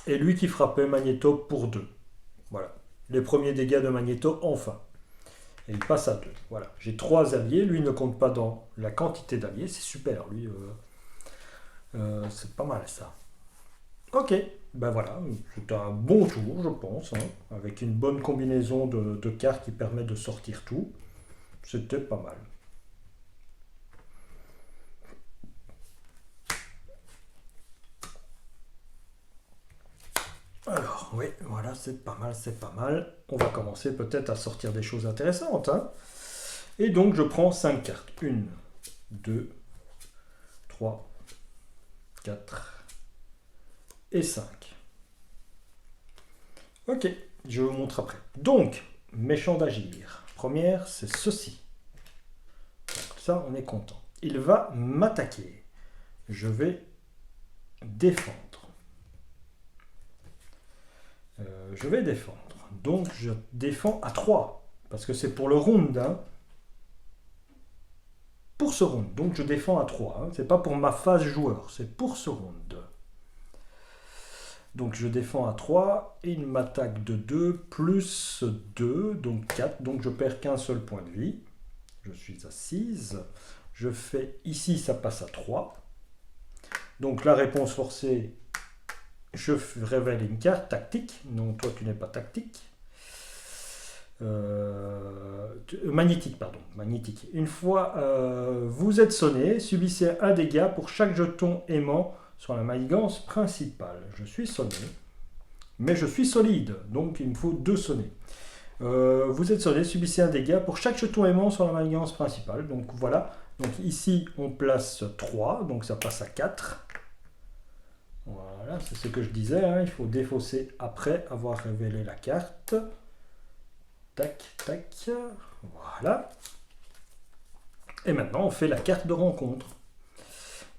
Et lui qui frappait Magnéto pour 2. Voilà. Les premiers dégâts de Magnéto, enfin. Et il passe à 2. Voilà. J'ai 3 alliés. Lui ne compte pas dans la quantité d'alliés. C'est super. Lui, c'est pas mal ça. Ok. Ben voilà. C'est un bon tour, je pense. Hein, avec une bonne combinaison de cartes qui permet de sortir tout. C'était pas mal. Alors, oui, voilà, c'est pas mal, c'est pas mal. On va commencer peut-être à sortir des choses intéressantes. Hein. Et donc, je prends 5 cartes. 1, 2, 3, 4 et 5. Ok, je vous montre après. Donc, méchant d'agir. Première, c'est ceci. Donc ça, on est content. Il va m'attaquer. Je vais défendre. Je vais défendre. Donc, je défends à 3. Parce que c'est pour le round. Hein. Pour ce round. Donc, je défends à 3. Hein. C'est pas pour ma phase joueur. C'est pour ce round. Donc, je défends à 3. Et il m'attaque de 2 plus 2. Donc, 4. Donc, je perds qu'un seul point de vie. Je suis à 6. Je fais ici, ça passe à 3. Donc, la réponse forcée... Je révèle une carte tactique. Non, toi, tu n'es pas tactique. Magnétique, pardon. Magnétique. Une fois vous êtes sonné, subissez un dégât pour chaque jeton aimant sur la manigance principale. Je suis sonné, mais je suis solide, donc il me faut 2 sonnés. Vous êtes sonné, subissez un dégât pour chaque jeton aimant sur la manigance principale. Donc voilà. Donc ici, on place 3, donc ça passe à 4. Voilà, c'est ce que je disais, hein, il faut défausser après avoir révélé la carte. Tac, tac, voilà. Et maintenant, on fait la carte de rencontre.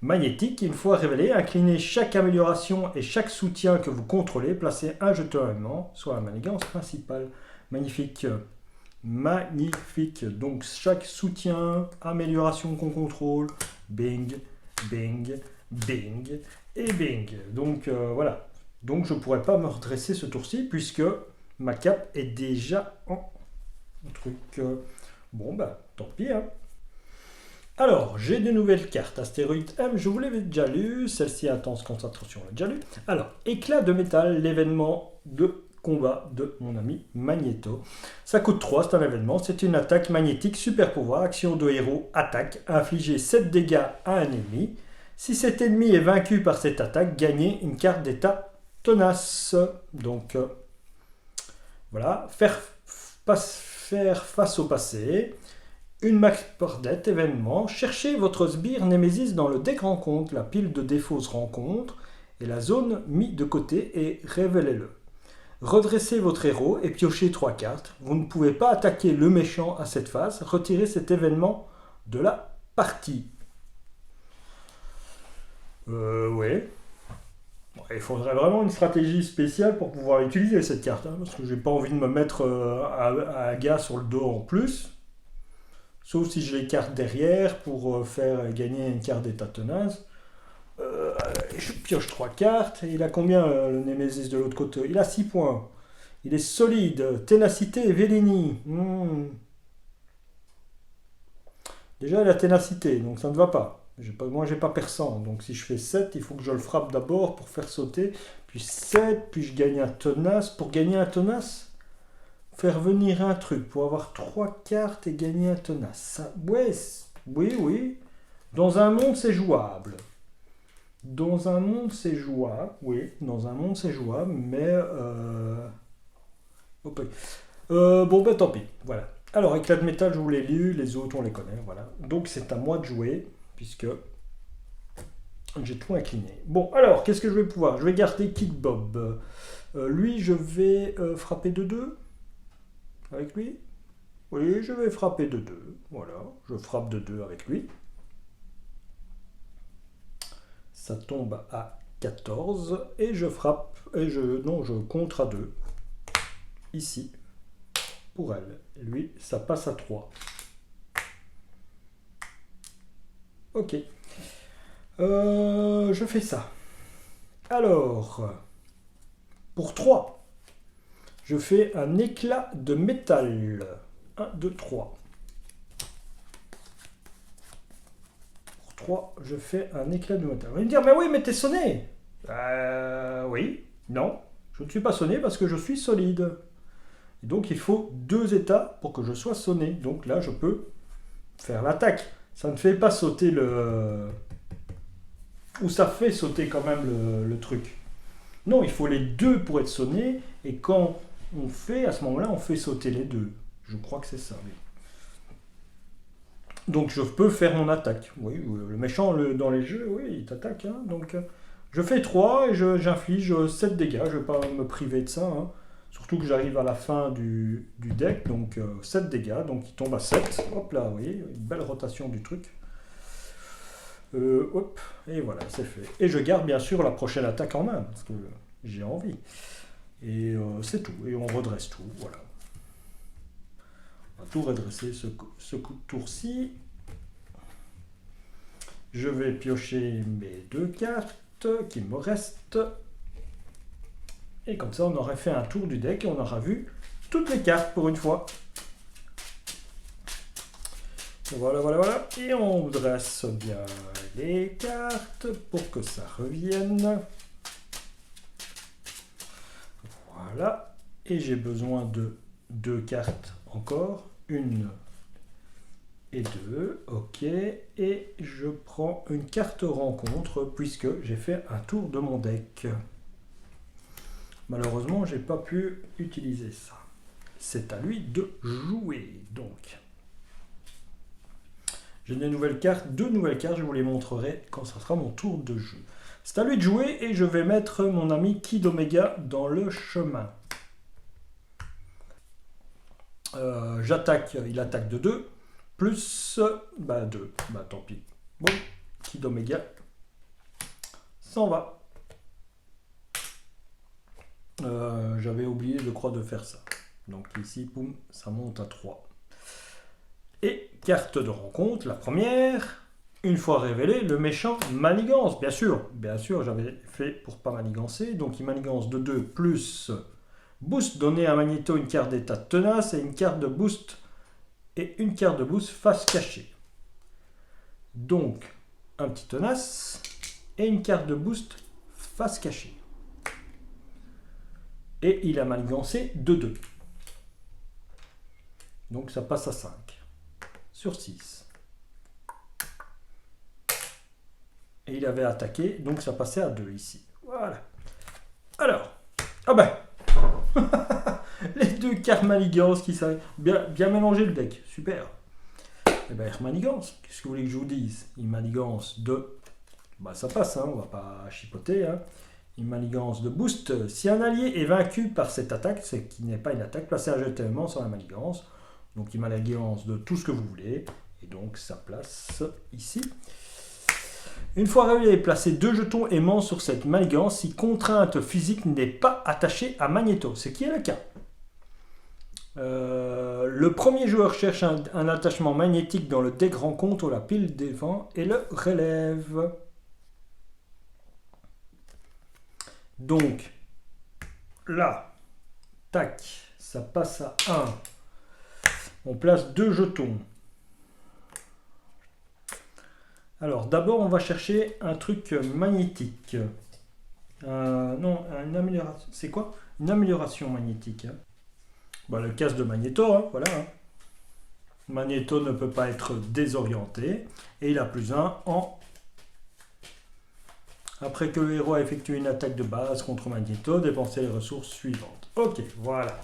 Magnétique, une fois révélée, inclinez chaque amélioration et chaque soutien que vous contrôlez, placez un jeton aimant sur la manigance principale. Magnifique. Magnifique. Donc, chaque soutien, amélioration qu'on contrôle, bing, bing, bing. Et bing. Donc voilà, Donc je ne pourrais pas me redresser ce tour-ci puisque ma cape est déjà en truc. Bon, bah tant pis. Hein. Alors, j'ai de nouvelles cartes. Astéroïde M, je vous l'avais déjà lu. Celle-ci, intense concentration, on l'a déjà lu. Alors, éclat de métal, l'événement de combat de mon ami Magneto. Ça coûte 3, c'est un événement. C'est une attaque magnétique, super pouvoir, action de héros, attaque, infliger 7 dégâts à un ennemi. Si cet ennemi est vaincu par cette attaque, gagnez une carte d'état tenace. Donc, voilà. Faire face au passé. Une max par dette, événement. Cherchez votre sbire Némésis dans le deck rencontre, la pile de défauts se rencontre, et la zone mis de côté et révélez-le. Redressez votre héros et piochez 3 cartes. Vous ne pouvez pas attaquer le méchant à cette phase. Retirez cet événement de la partie. Oui. Il faudrait vraiment une stratégie spéciale pour pouvoir utiliser cette carte. Hein, parce que j'ai pas envie de me mettre un gars sur le dos en plus. Sauf si je l'écarte derrière pour faire gagner une carte d'état tenace. Je pioche 3 cartes. Il a combien le Némésis de l'autre côté? Il a 6 points. Il est solide. Ténacité et Vélini. Déjà, il a ténacité, donc ça ne va pas. Moi, j'ai pas perçant. Donc si je fais 7, il faut que je le frappe d'abord pour faire sauter. Puis 7, puis je gagne un tenace. Pour gagner un tenace, faire venir un truc pour avoir 3 cartes et gagner un tenace. Ça, ouais, oui. Dans un monde, c'est jouable. Dans un monde, c'est jouable. Oui, dans un monde, c'est jouable, mais... bon, ben tant pis. Voilà. Alors, éclat de métal, je vous l'ai lu. Les autres, on les connaît. Voilà. Donc, c'est à moi de jouer, puisque j'ai tout incliné. Bon, alors, qu'est-ce que je vais pouvoir? Je vais garder Kid Bob. Lui, je vais frapper de 2. Avec lui? Oui, je vais frapper de 2. Voilà, je frappe de 2 avec lui. Ça tombe à 14 et je frappe, je contre à 2. Ici, pour elle. Lui, ça passe à 3. Ok. Je fais ça. Alors, pour 3. Je fais un éclat de métal. 1, 2, 3. Pour 3, je fais un éclat de métal. Vous allez me dire, mais oui, mais t'es sonné. Oui, non. Je ne suis pas sonné parce que je suis solide. Et donc, il faut 2 états pour que je sois sonné. Donc là, je peux faire l'attaque. Ça ne fait pas sauter le... Ou ça fait sauter quand même le truc. Non, il faut les 2 pour être sonné. Et quand... à ce moment-là, on fait sauter les 2. Je crois que c'est ça, oui. Donc je peux faire mon attaque. Oui, le méchant dans les jeux, oui, il t'attaque. Hein. Donc je fais 3 et j'inflige 7 dégâts. Je ne vais pas me priver de ça. Hein. Surtout que j'arrive à la fin du deck. Donc 7 dégâts. Donc il tombe à 7. Hop là, oui, une belle rotation du truc. Hop, et voilà, c'est fait. Et je garde bien sûr la prochaine attaque en main. Parce que j'ai envie. Et c'est tout. Et on redresse tout. Voilà. On va tout redresser ce coup de tour-ci. Je vais piocher mes 2 cartes qui me restent. Et comme ça, on aurait fait un tour du deck et on aura vu toutes les cartes pour une fois. Voilà. Et on dresse bien les cartes pour que ça revienne. Voilà. Et j'ai besoin de 2 cartes encore. 1 et 2. Ok. Et je prends une carte rencontre puisque j'ai fait un tour de mon deck. Malheureusement, j'ai pas pu utiliser ça. C'est à lui de jouer. Donc, j'ai des nouvelles cartes, 2 nouvelles cartes. Je vous les montrerai quand ça sera mon tour de jeu. C'est à lui de jouer et je vais mettre mon ami Kid Omega dans le chemin. J'attaque, il attaque de 2, plus 2, tant pis. Bon, Kid Omega s'en va. J'avais oublié, je crois, de faire ça. Donc ici, boum, ça monte à 3. Et carte de rencontre, la première, une fois révélé, le méchant manigance, bien sûr, j'avais fait pour pas manigancer, donc il manigance de 2 plus boost, donner à Magneto une carte d'état tenace et une carte de boost face cachée. Donc, un petit tenace et une carte de boost face cachée. Et il a manigancé de 2. Donc ça passe à 5 sur 6. Et il avait attaqué, donc ça passait à 2 ici. Voilà. Alors, ah ben les deux cartes manigances qui savent bien mélanger le deck, super. Et ben il manigance, qu'est-ce que vous voulez que je vous dise? Il manigance de, bah ça passe, hein, on va pas chipoter, hein. Il manigance de boost. Si un allié est vaincu par cette attaque, c'est qu'il n'est pas une attaque, placez un jeté aimant sur la manigance. Donc il manigance de tout ce que vous voulez, et donc ça place ici. Une fois révélé, placez 2 jetons aimants sur cette manigance si contrainte physique n'est pas attachée à Magneto, ce qui est le cas. Le premier joueur cherche un attachement magnétique dans le deck rencontre la pile des vents et le relève. Donc, là, tac, ça passe à 1. On place 2 jetons. Alors, d'abord, on va chercher un truc magnétique. Non, une amélioration. C'est quoi? Une amélioration magnétique. Hein. Bah, le casque de Magneto, hein, voilà. Hein. Magneto ne peut pas être désorienté. Et il a +1 en... Après que le héros a effectué une attaque de base contre Magneto, dépensez les ressources suivantes. Ok, voilà.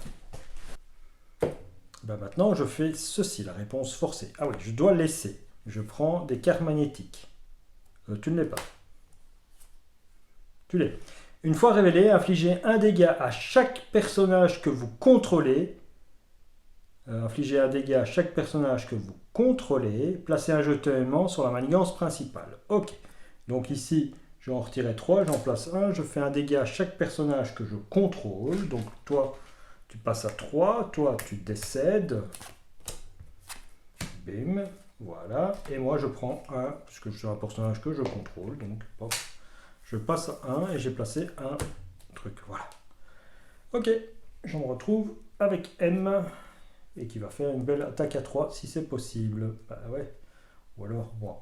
Ben maintenant, je fais ceci, la réponse forcée. Ah oui, je dois laisser. Je prends des cartes magnétiques. Tu ne l'es pas. Tu l'es. Une fois révélé, infligez un dégât à chaque personnage que vous contrôlez. Infligez un dégât à chaque personnage que vous contrôlez. Placez un jeton aimant sur la manigance principale. Ok. Donc ici, je vais en retirer 3. J'en place un. Je fais un dégât à chaque personnage que je contrôle. Donc toi, tu passes à 3. Toi, tu décèdes. Bim. Voilà. Et moi, je prends un, puisque je suis un personnage que je contrôle. Donc, hop. Je passe à 1 et j'ai placé un truc. Voilà. Ok. Je me retrouve avec M. Et qui va faire une belle attaque à 3 si c'est possible. Bah ouais. Ou alors, bon.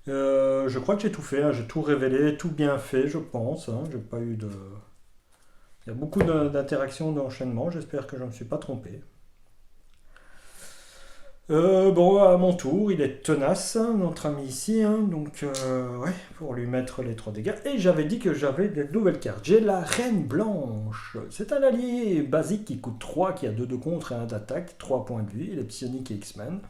Je crois que j'ai tout fait. Hein. J'ai tout révélé, tout bien fait, je pense. Hein. J'ai pas eu de... Il y a beaucoup d'interactions, d'enchaînements. J'espère que je ne me suis pas trompé. Bon, à mon tour, il est tenace, notre ami ici, hein, donc ouais, pour lui mettre les 3 dégâts. Et j'avais dit que j'avais des nouvelles cartes. J'ai la Reine Blanche. C'est un allié basique qui coûte 3, qui a 2 de contre et 1 d'attaque, 3 points de vie. Il est psionique et X-Men.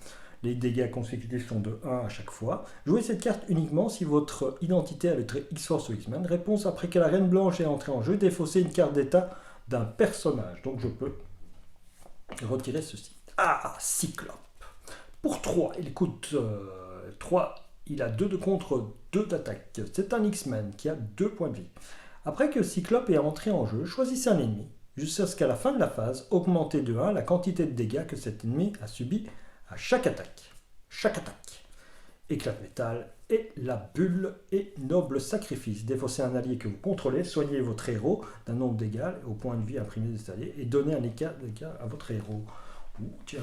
Les dégâts consécutifs sont de 1 à chaque fois. Jouez cette carte uniquement si votre identité a le trait X-Force ou X-Men. Réponse après que la Reine Blanche est entrée en jeu, défausser une carte d'état d'un personnage. Donc je peux retirer ceci. Ah, Cyclope. Pour 3, il coûte 3, il a 2 de contre, 2 d'attaque. C'est un X-Men qui a 2 points de vie. Après que Cyclope est entré en jeu, choisissez un ennemi, jusqu'à ce qu'à la fin de la phase, augmentez de 1 la quantité de dégâts que cet ennemi a subi à chaque attaque. Chaque attaque. Éclat de métal et la bulle et noble sacrifice. Défaussez un allié que vous contrôlez, soignez votre héros d'un nombre d'égal au point de vie imprimé de cet allié et donnez un écart de dégâts à votre héros. Tiens,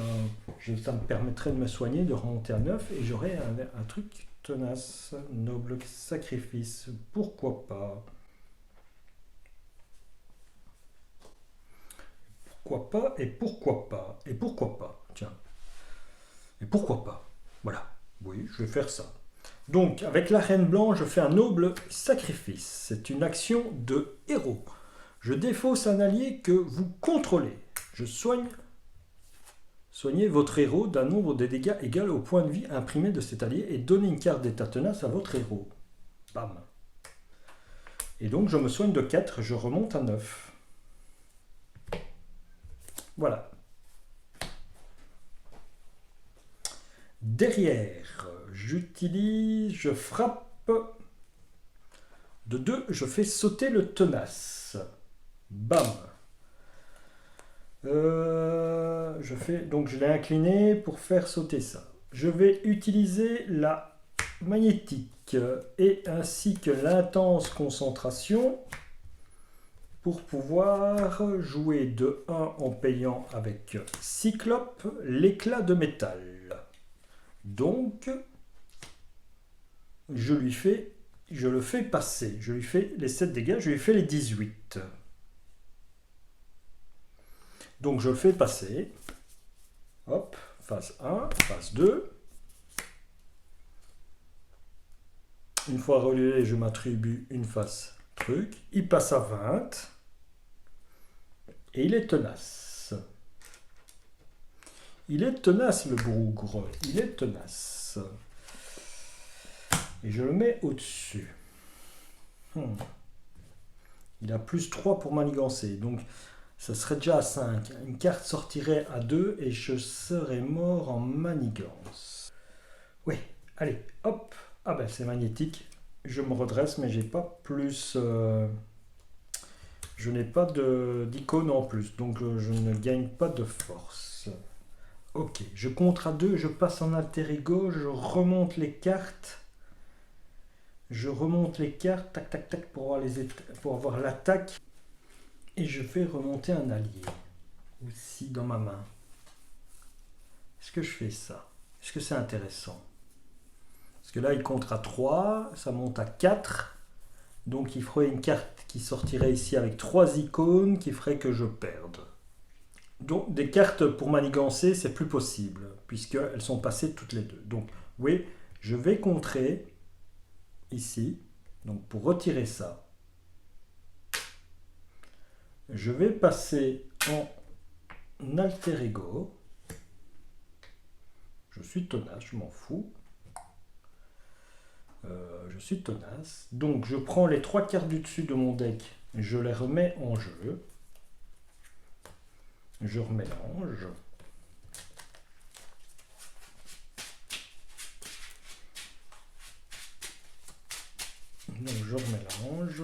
ça me permettrait de me soigner, de remonter à 9 et j'aurais un truc tenace, noble sacrifice. Pourquoi pas? Pourquoi pas et pourquoi pas? Et pourquoi pas? Tiens. Et pourquoi pas? Voilà. Oui, je vais faire ça. Donc, avec la Reine Blanche, je fais un noble sacrifice. C'est une action de héros. Je défausse un allié que vous contrôlez. Je soignez votre héros d'un nombre de dégâts égal au point de vie imprimé de cet allié et donnez une carte d'état tenace à votre héros. Bam. Et donc je me soigne de 4, je remonte à 9. Voilà. Derrière, je frappe de 2, je fais sauter le tenace. Bam. Donc je l'ai incliné pour faire sauter ça. je vais utiliser la magnétique et ainsi que l'intense concentration pour pouvoir jouer de 1 en payant avec Cyclope l'éclat de métal. Donc, je le fais passer. Je lui fais les 7 dégâts, je lui fais les 18. Donc, je le fais passer. Hop, phase 1, phase 2. Une fois relevé, je m'attribue une phase truc. Il passe à 20. Et il est tenace. Il est tenace, le bougre. Il est tenace. Et je le mets au-dessus. Il a plus 3 pour manigancer. Donc, ça serait déjà à 5. Une carte sortirait à 2 et je serais mort en manigance. Oui, allez, hop. Ah ben, c'est magnétique. Je me redresse, mais j'ai pas plus... je n'ai pas d'icône en plus. Donc, je ne gagne pas de force. Ok, je contre à 2. Je passe en alter ego. Je remonte les cartes. Tac, tac, tac, pour avoir l'attaque. Et je fais remonter un allié aussi dans ma main. Est-ce que je fais ça? Est-ce que c'est intéressant? Parce que là, il compte à 3, ça monte à 4. Donc, il ferait une carte qui sortirait ici avec 3 icônes qui ferait que je perde. Donc, des cartes pour manigancer, c'est plus possible, puisqu'elles sont passées toutes les deux. Donc, oui, je vais contrer ici. Donc, pour retirer ça, je vais passer en alter ego. Je suis tenace, je m'en fous. Je suis tenace. Donc je prends les 3 cartes du dessus de mon deck, je les remets en jeu. Je remélange. Donc je remélange.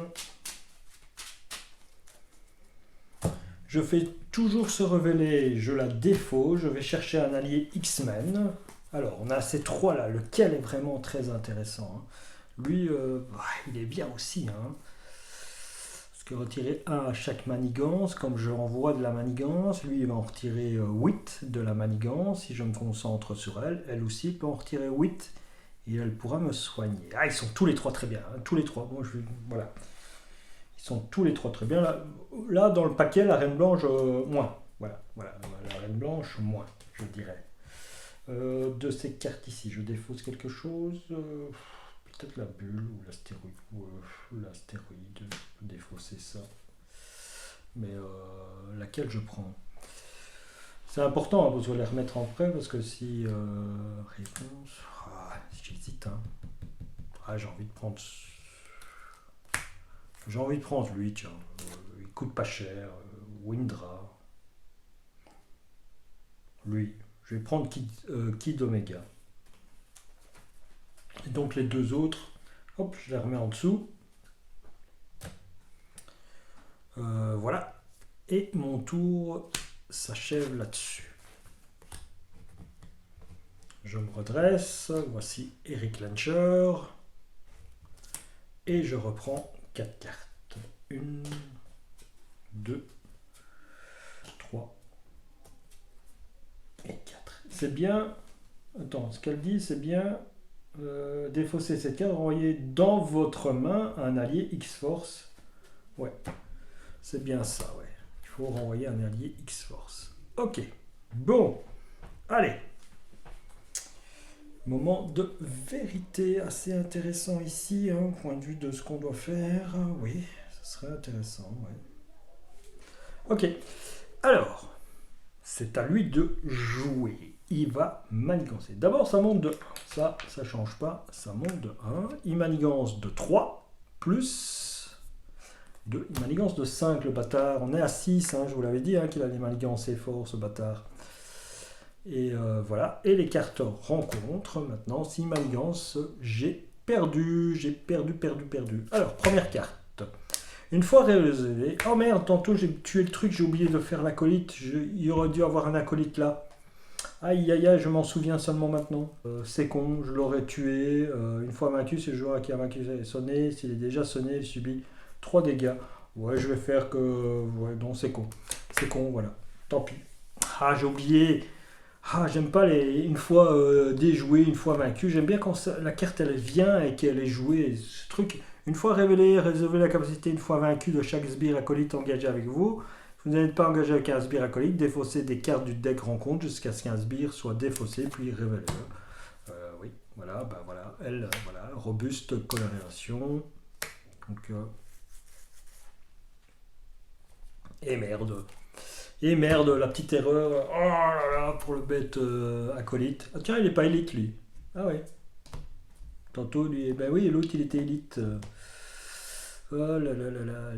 Je fais toujours se révéler, je la défausse, je vais chercher un allié X-Men. Alors, on a ces 3 là, lequel est vraiment très intéressant. Lui, il est bien aussi. Parce que retirer 1 à chaque manigance, comme je renvoie de la manigance, lui il va en retirer 8 de la manigance. Si je me concentre sur elle, elle aussi peut en retirer 8 et elle pourra me soigner. Ah, ils sont tous les 3 très bien, tous les 3. Bon, voilà. Ils sont tous les 3 très bien. Là dans le paquet, la reine blanche, moins. Voilà, la reine blanche, moins, je dirais. De ces cartes ici, je défausse quelque chose. Peut-être la bulle ou l'astéroïde. L'astéroïde, je peux défausser ça. Mais laquelle je prends? C'est important, parce que je vais les remettre en prêt, parce que si... réponse... j'hésite. J'ai envie de prendre... J'ai envie de prendre lui, tiens. Il coûte pas cher. Windra. Lui. Je vais prendre Kid Omega. Et donc les 2 autres, hop, je les remets en dessous. Voilà. Et mon tour s'achève là-dessus. Je me redresse. Voici Eric Lancher. Et je reprends 4 cartes. 1, 2, 3 et 4. C'est bien. Attends, ce qu'elle dit, c'est bien défausser cette carte, renvoyer dans votre main un allié X-Force. Ouais, c'est bien ça, ouais. Il faut renvoyer un allié X-Force. Ok, bon, allez. Moment de vérité assez intéressant ici, point de vue de ce qu'on doit faire. Oui, ce serait intéressant, ouais. Ok, alors, c'est à lui de jouer. Il va manigancer. D'abord, ça monte de 1. Ça change pas. Ça monte de 1. Il manigance de 3. Plus 2. Il manigance de 5, le bâtard. On est à 6. Je vous l'avais dit qu'il allait manigancer fort, ce bâtard. Et voilà. Et les cartes rencontrent. Maintenant, s'il manigance, j'ai perdu. J'ai perdu. Alors, première carte. Une fois réalisé. Oh merde, tantôt j'ai tué le truc. J'ai oublié de faire l'acolyte. Il aurait dû avoir un acolyte là. Aïe aïe aïe, je m'en souviens seulement maintenant. C'est con, je l'aurais tué. Une fois vaincu, c'est le joueur qui a vaincu est sonné. S'il est déjà sonné, il subit 3 dégâts. Ouais, je vais faire que... Ouais, non, c'est con. C'est con, voilà. Tant pis. Ah, j'ai oublié. Ah, j'aime pas les une fois déjoué, une fois vaincu. J'aime bien quand la carte elle vient et qu'elle est jouée. Ce truc, une fois révélé, réservez la capacité une fois vaincu de chaque sbire acolyte engagé avec vous. Si vous n'êtes pas engagé avec un sbire acolyte, défaussez des cartes du deck rencontre jusqu'à ce qu'un sbire soit défaussé puis révélé. Oui, voilà, bah voilà, elle, voilà, robuste coloration. Donc, et merde. Et merde, la petite erreur. Oh là là, pour le bête acolyte. Ah tiens, il est pas élite lui. Ah ouais. Tantôt lui. Ben oui, l'autre il était élite. Oh là là là là.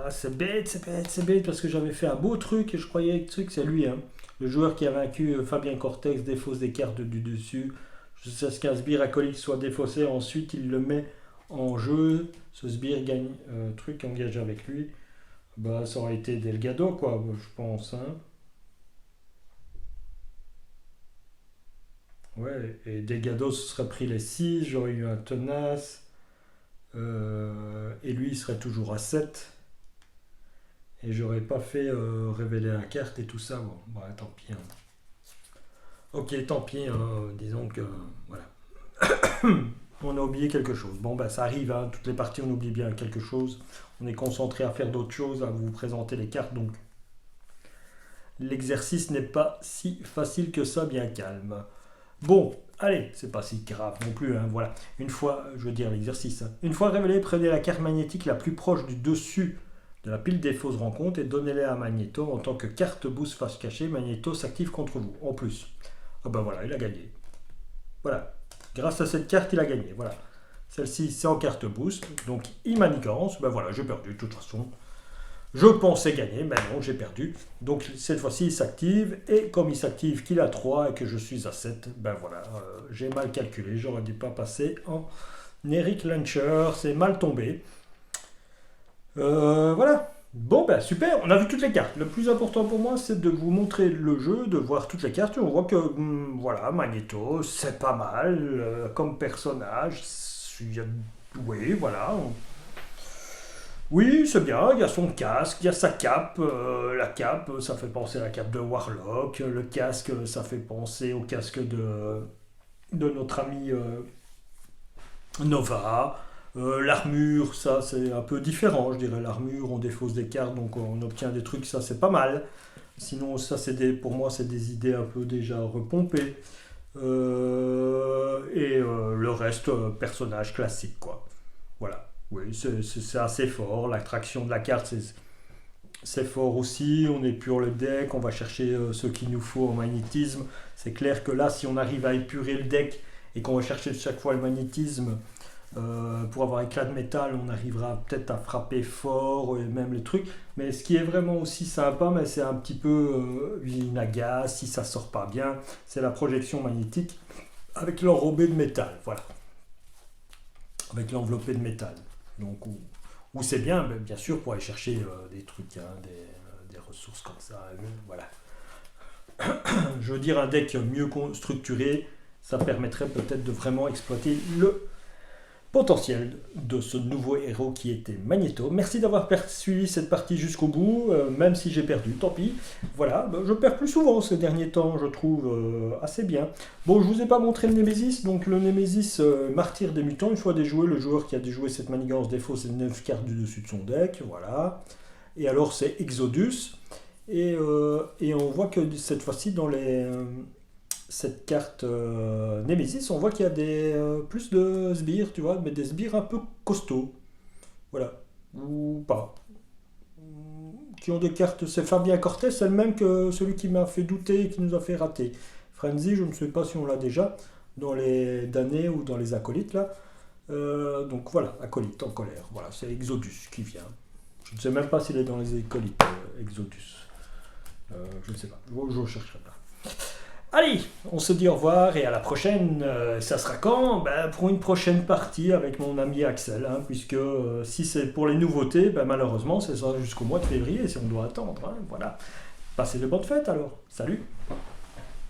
Ah, c'est bête, c'est bête, c'est bête parce que j'avais fait un beau truc et je croyais que le truc c'est lui. Hein. Le joueur qui a vaincu Fabien Cortex défausse des cartes du dessus. Jusqu'à ce qu'un sbire acolyte soit défaussé. Ensuite, il le met en jeu. Ce sbire gagne truc engagé avec lui. Bah, ça aurait été Delgado, quoi, je pense. Hein. Ouais, et Delgado se serait pris les 6, j'aurais eu un tenace. Et lui, il serait toujours à 7. Et j'aurais pas fait révéler la carte et tout ça. Bon, bah, tant pis. Hein. Ok, tant pis. Disons que. Voilà. On a oublié quelque chose. Bon, bah, ça arrive. Hein, toutes les parties, on oublie bien quelque chose. On est concentré à faire d'autres choses, à vous présenter les cartes. Donc, l'exercice n'est pas si facile que ça, bien calme. Bon, allez, c'est pas si grave non plus, hein, voilà. Une fois, je veux dire l'exercice, hein. Une fois révélé, prenez la carte magnétique la plus proche du dessus de la pile des fausses rencontres et donnez-la à Magneto en tant que carte boost face cachée. Magneto s'active contre vous, en plus. Ah ben voilà, il a gagné. Voilà. Grâce à cette carte, il a gagné, voilà. Celle-ci, c'est en carte boost, donc il manigance. Ben voilà, j'ai perdu, de toute façon. Je pensais gagner, mais non, j'ai perdu. Donc cette fois-ci, il s'active. Et comme il s'active qu'il a 3 et que je suis à 7, ben voilà, j'ai mal calculé. J'aurais dû pas passer en Eric Lancher. C'est mal tombé. Voilà. Bon, ben super, on a vu toutes les cartes. Le plus important pour moi, c'est de vous montrer le jeu, de voir toutes les cartes. On voit que, voilà, Magneto, c'est pas mal comme personnage. Oui, voilà, oui, c'est bien, il y a son casque, il y a sa cape. La cape, ça fait penser à la cape de Warlock. Le casque, ça fait penser au casque de notre ami Nova. L'armure, ça c'est un peu différent, je dirais. L'armure, on défausse des cartes, donc on obtient des trucs, ça c'est pas mal. Sinon, ça c'est pour moi, c'est des idées un peu déjà repompées. Le reste, personnage classique, quoi. Voilà. Oui, c'est assez fort. L'attraction de la carte, c'est fort aussi. On épure le deck, on va chercher ce qu'il nous faut en magnétisme. C'est clair que là, si on arrive à épurer le deck et qu'on va chercher chaque fois le magnétisme pour avoir éclat de métal, on arrivera peut-être à frapper fort et même les trucs. Mais ce qui est vraiment aussi sympa, mais c'est un petit peu une agace si ça sort pas bien, c'est la projection magnétique avec l'enrobé de métal. Voilà. Avec l'enveloppé de métal. Donc, où c'est bien, bien sûr, pour aller chercher des trucs, hein, des ressources comme ça. Voilà. Je veux dire, un deck mieux structuré, ça permettrait peut-être de vraiment exploiter le potentiel de ce nouveau héros qui était Magneto. Merci d'avoir suivi cette partie jusqu'au bout, même si j'ai perdu, tant pis. Voilà, je perds plus souvent ces derniers temps, je trouve assez bien. Bon, je vous ai pas montré le Némésis, donc le Némésis Martyr des Mutants, une fois déjoué, le joueur qui a déjoué cette manigance défausse ses 9 cartes du dessus de son deck, voilà. Et alors c'est Exodus, et on voit que cette fois-ci dans cette carte Nemesis, on voit qu'il y a plus de sbires, tu vois, mais des sbires un peu costauds. Voilà. Ou pas. Qui ont des cartes. C'est Fabien Cortez, c'est le même que celui qui m'a fait douter et qui nous a fait rater. Frenzy, je ne sais pas si on l'a déjà dans les damnés ou dans les acolytes là. Donc voilà, acolyte en colère. Voilà, c'est Exodus qui vient. Je ne sais même pas s'il est dans les acolytes, Exodus. Je ne sais pas. Je ne chercherai pas. Allez, on se dit au revoir et à la prochaine. Ça sera quand pour une prochaine partie avec mon ami Axel, hein, puisque si c'est pour les nouveautés, malheureusement, c'est ça jusqu'au mois de février si on doit attendre. Hein, voilà. Passez de bonnes fêtes alors. Salut!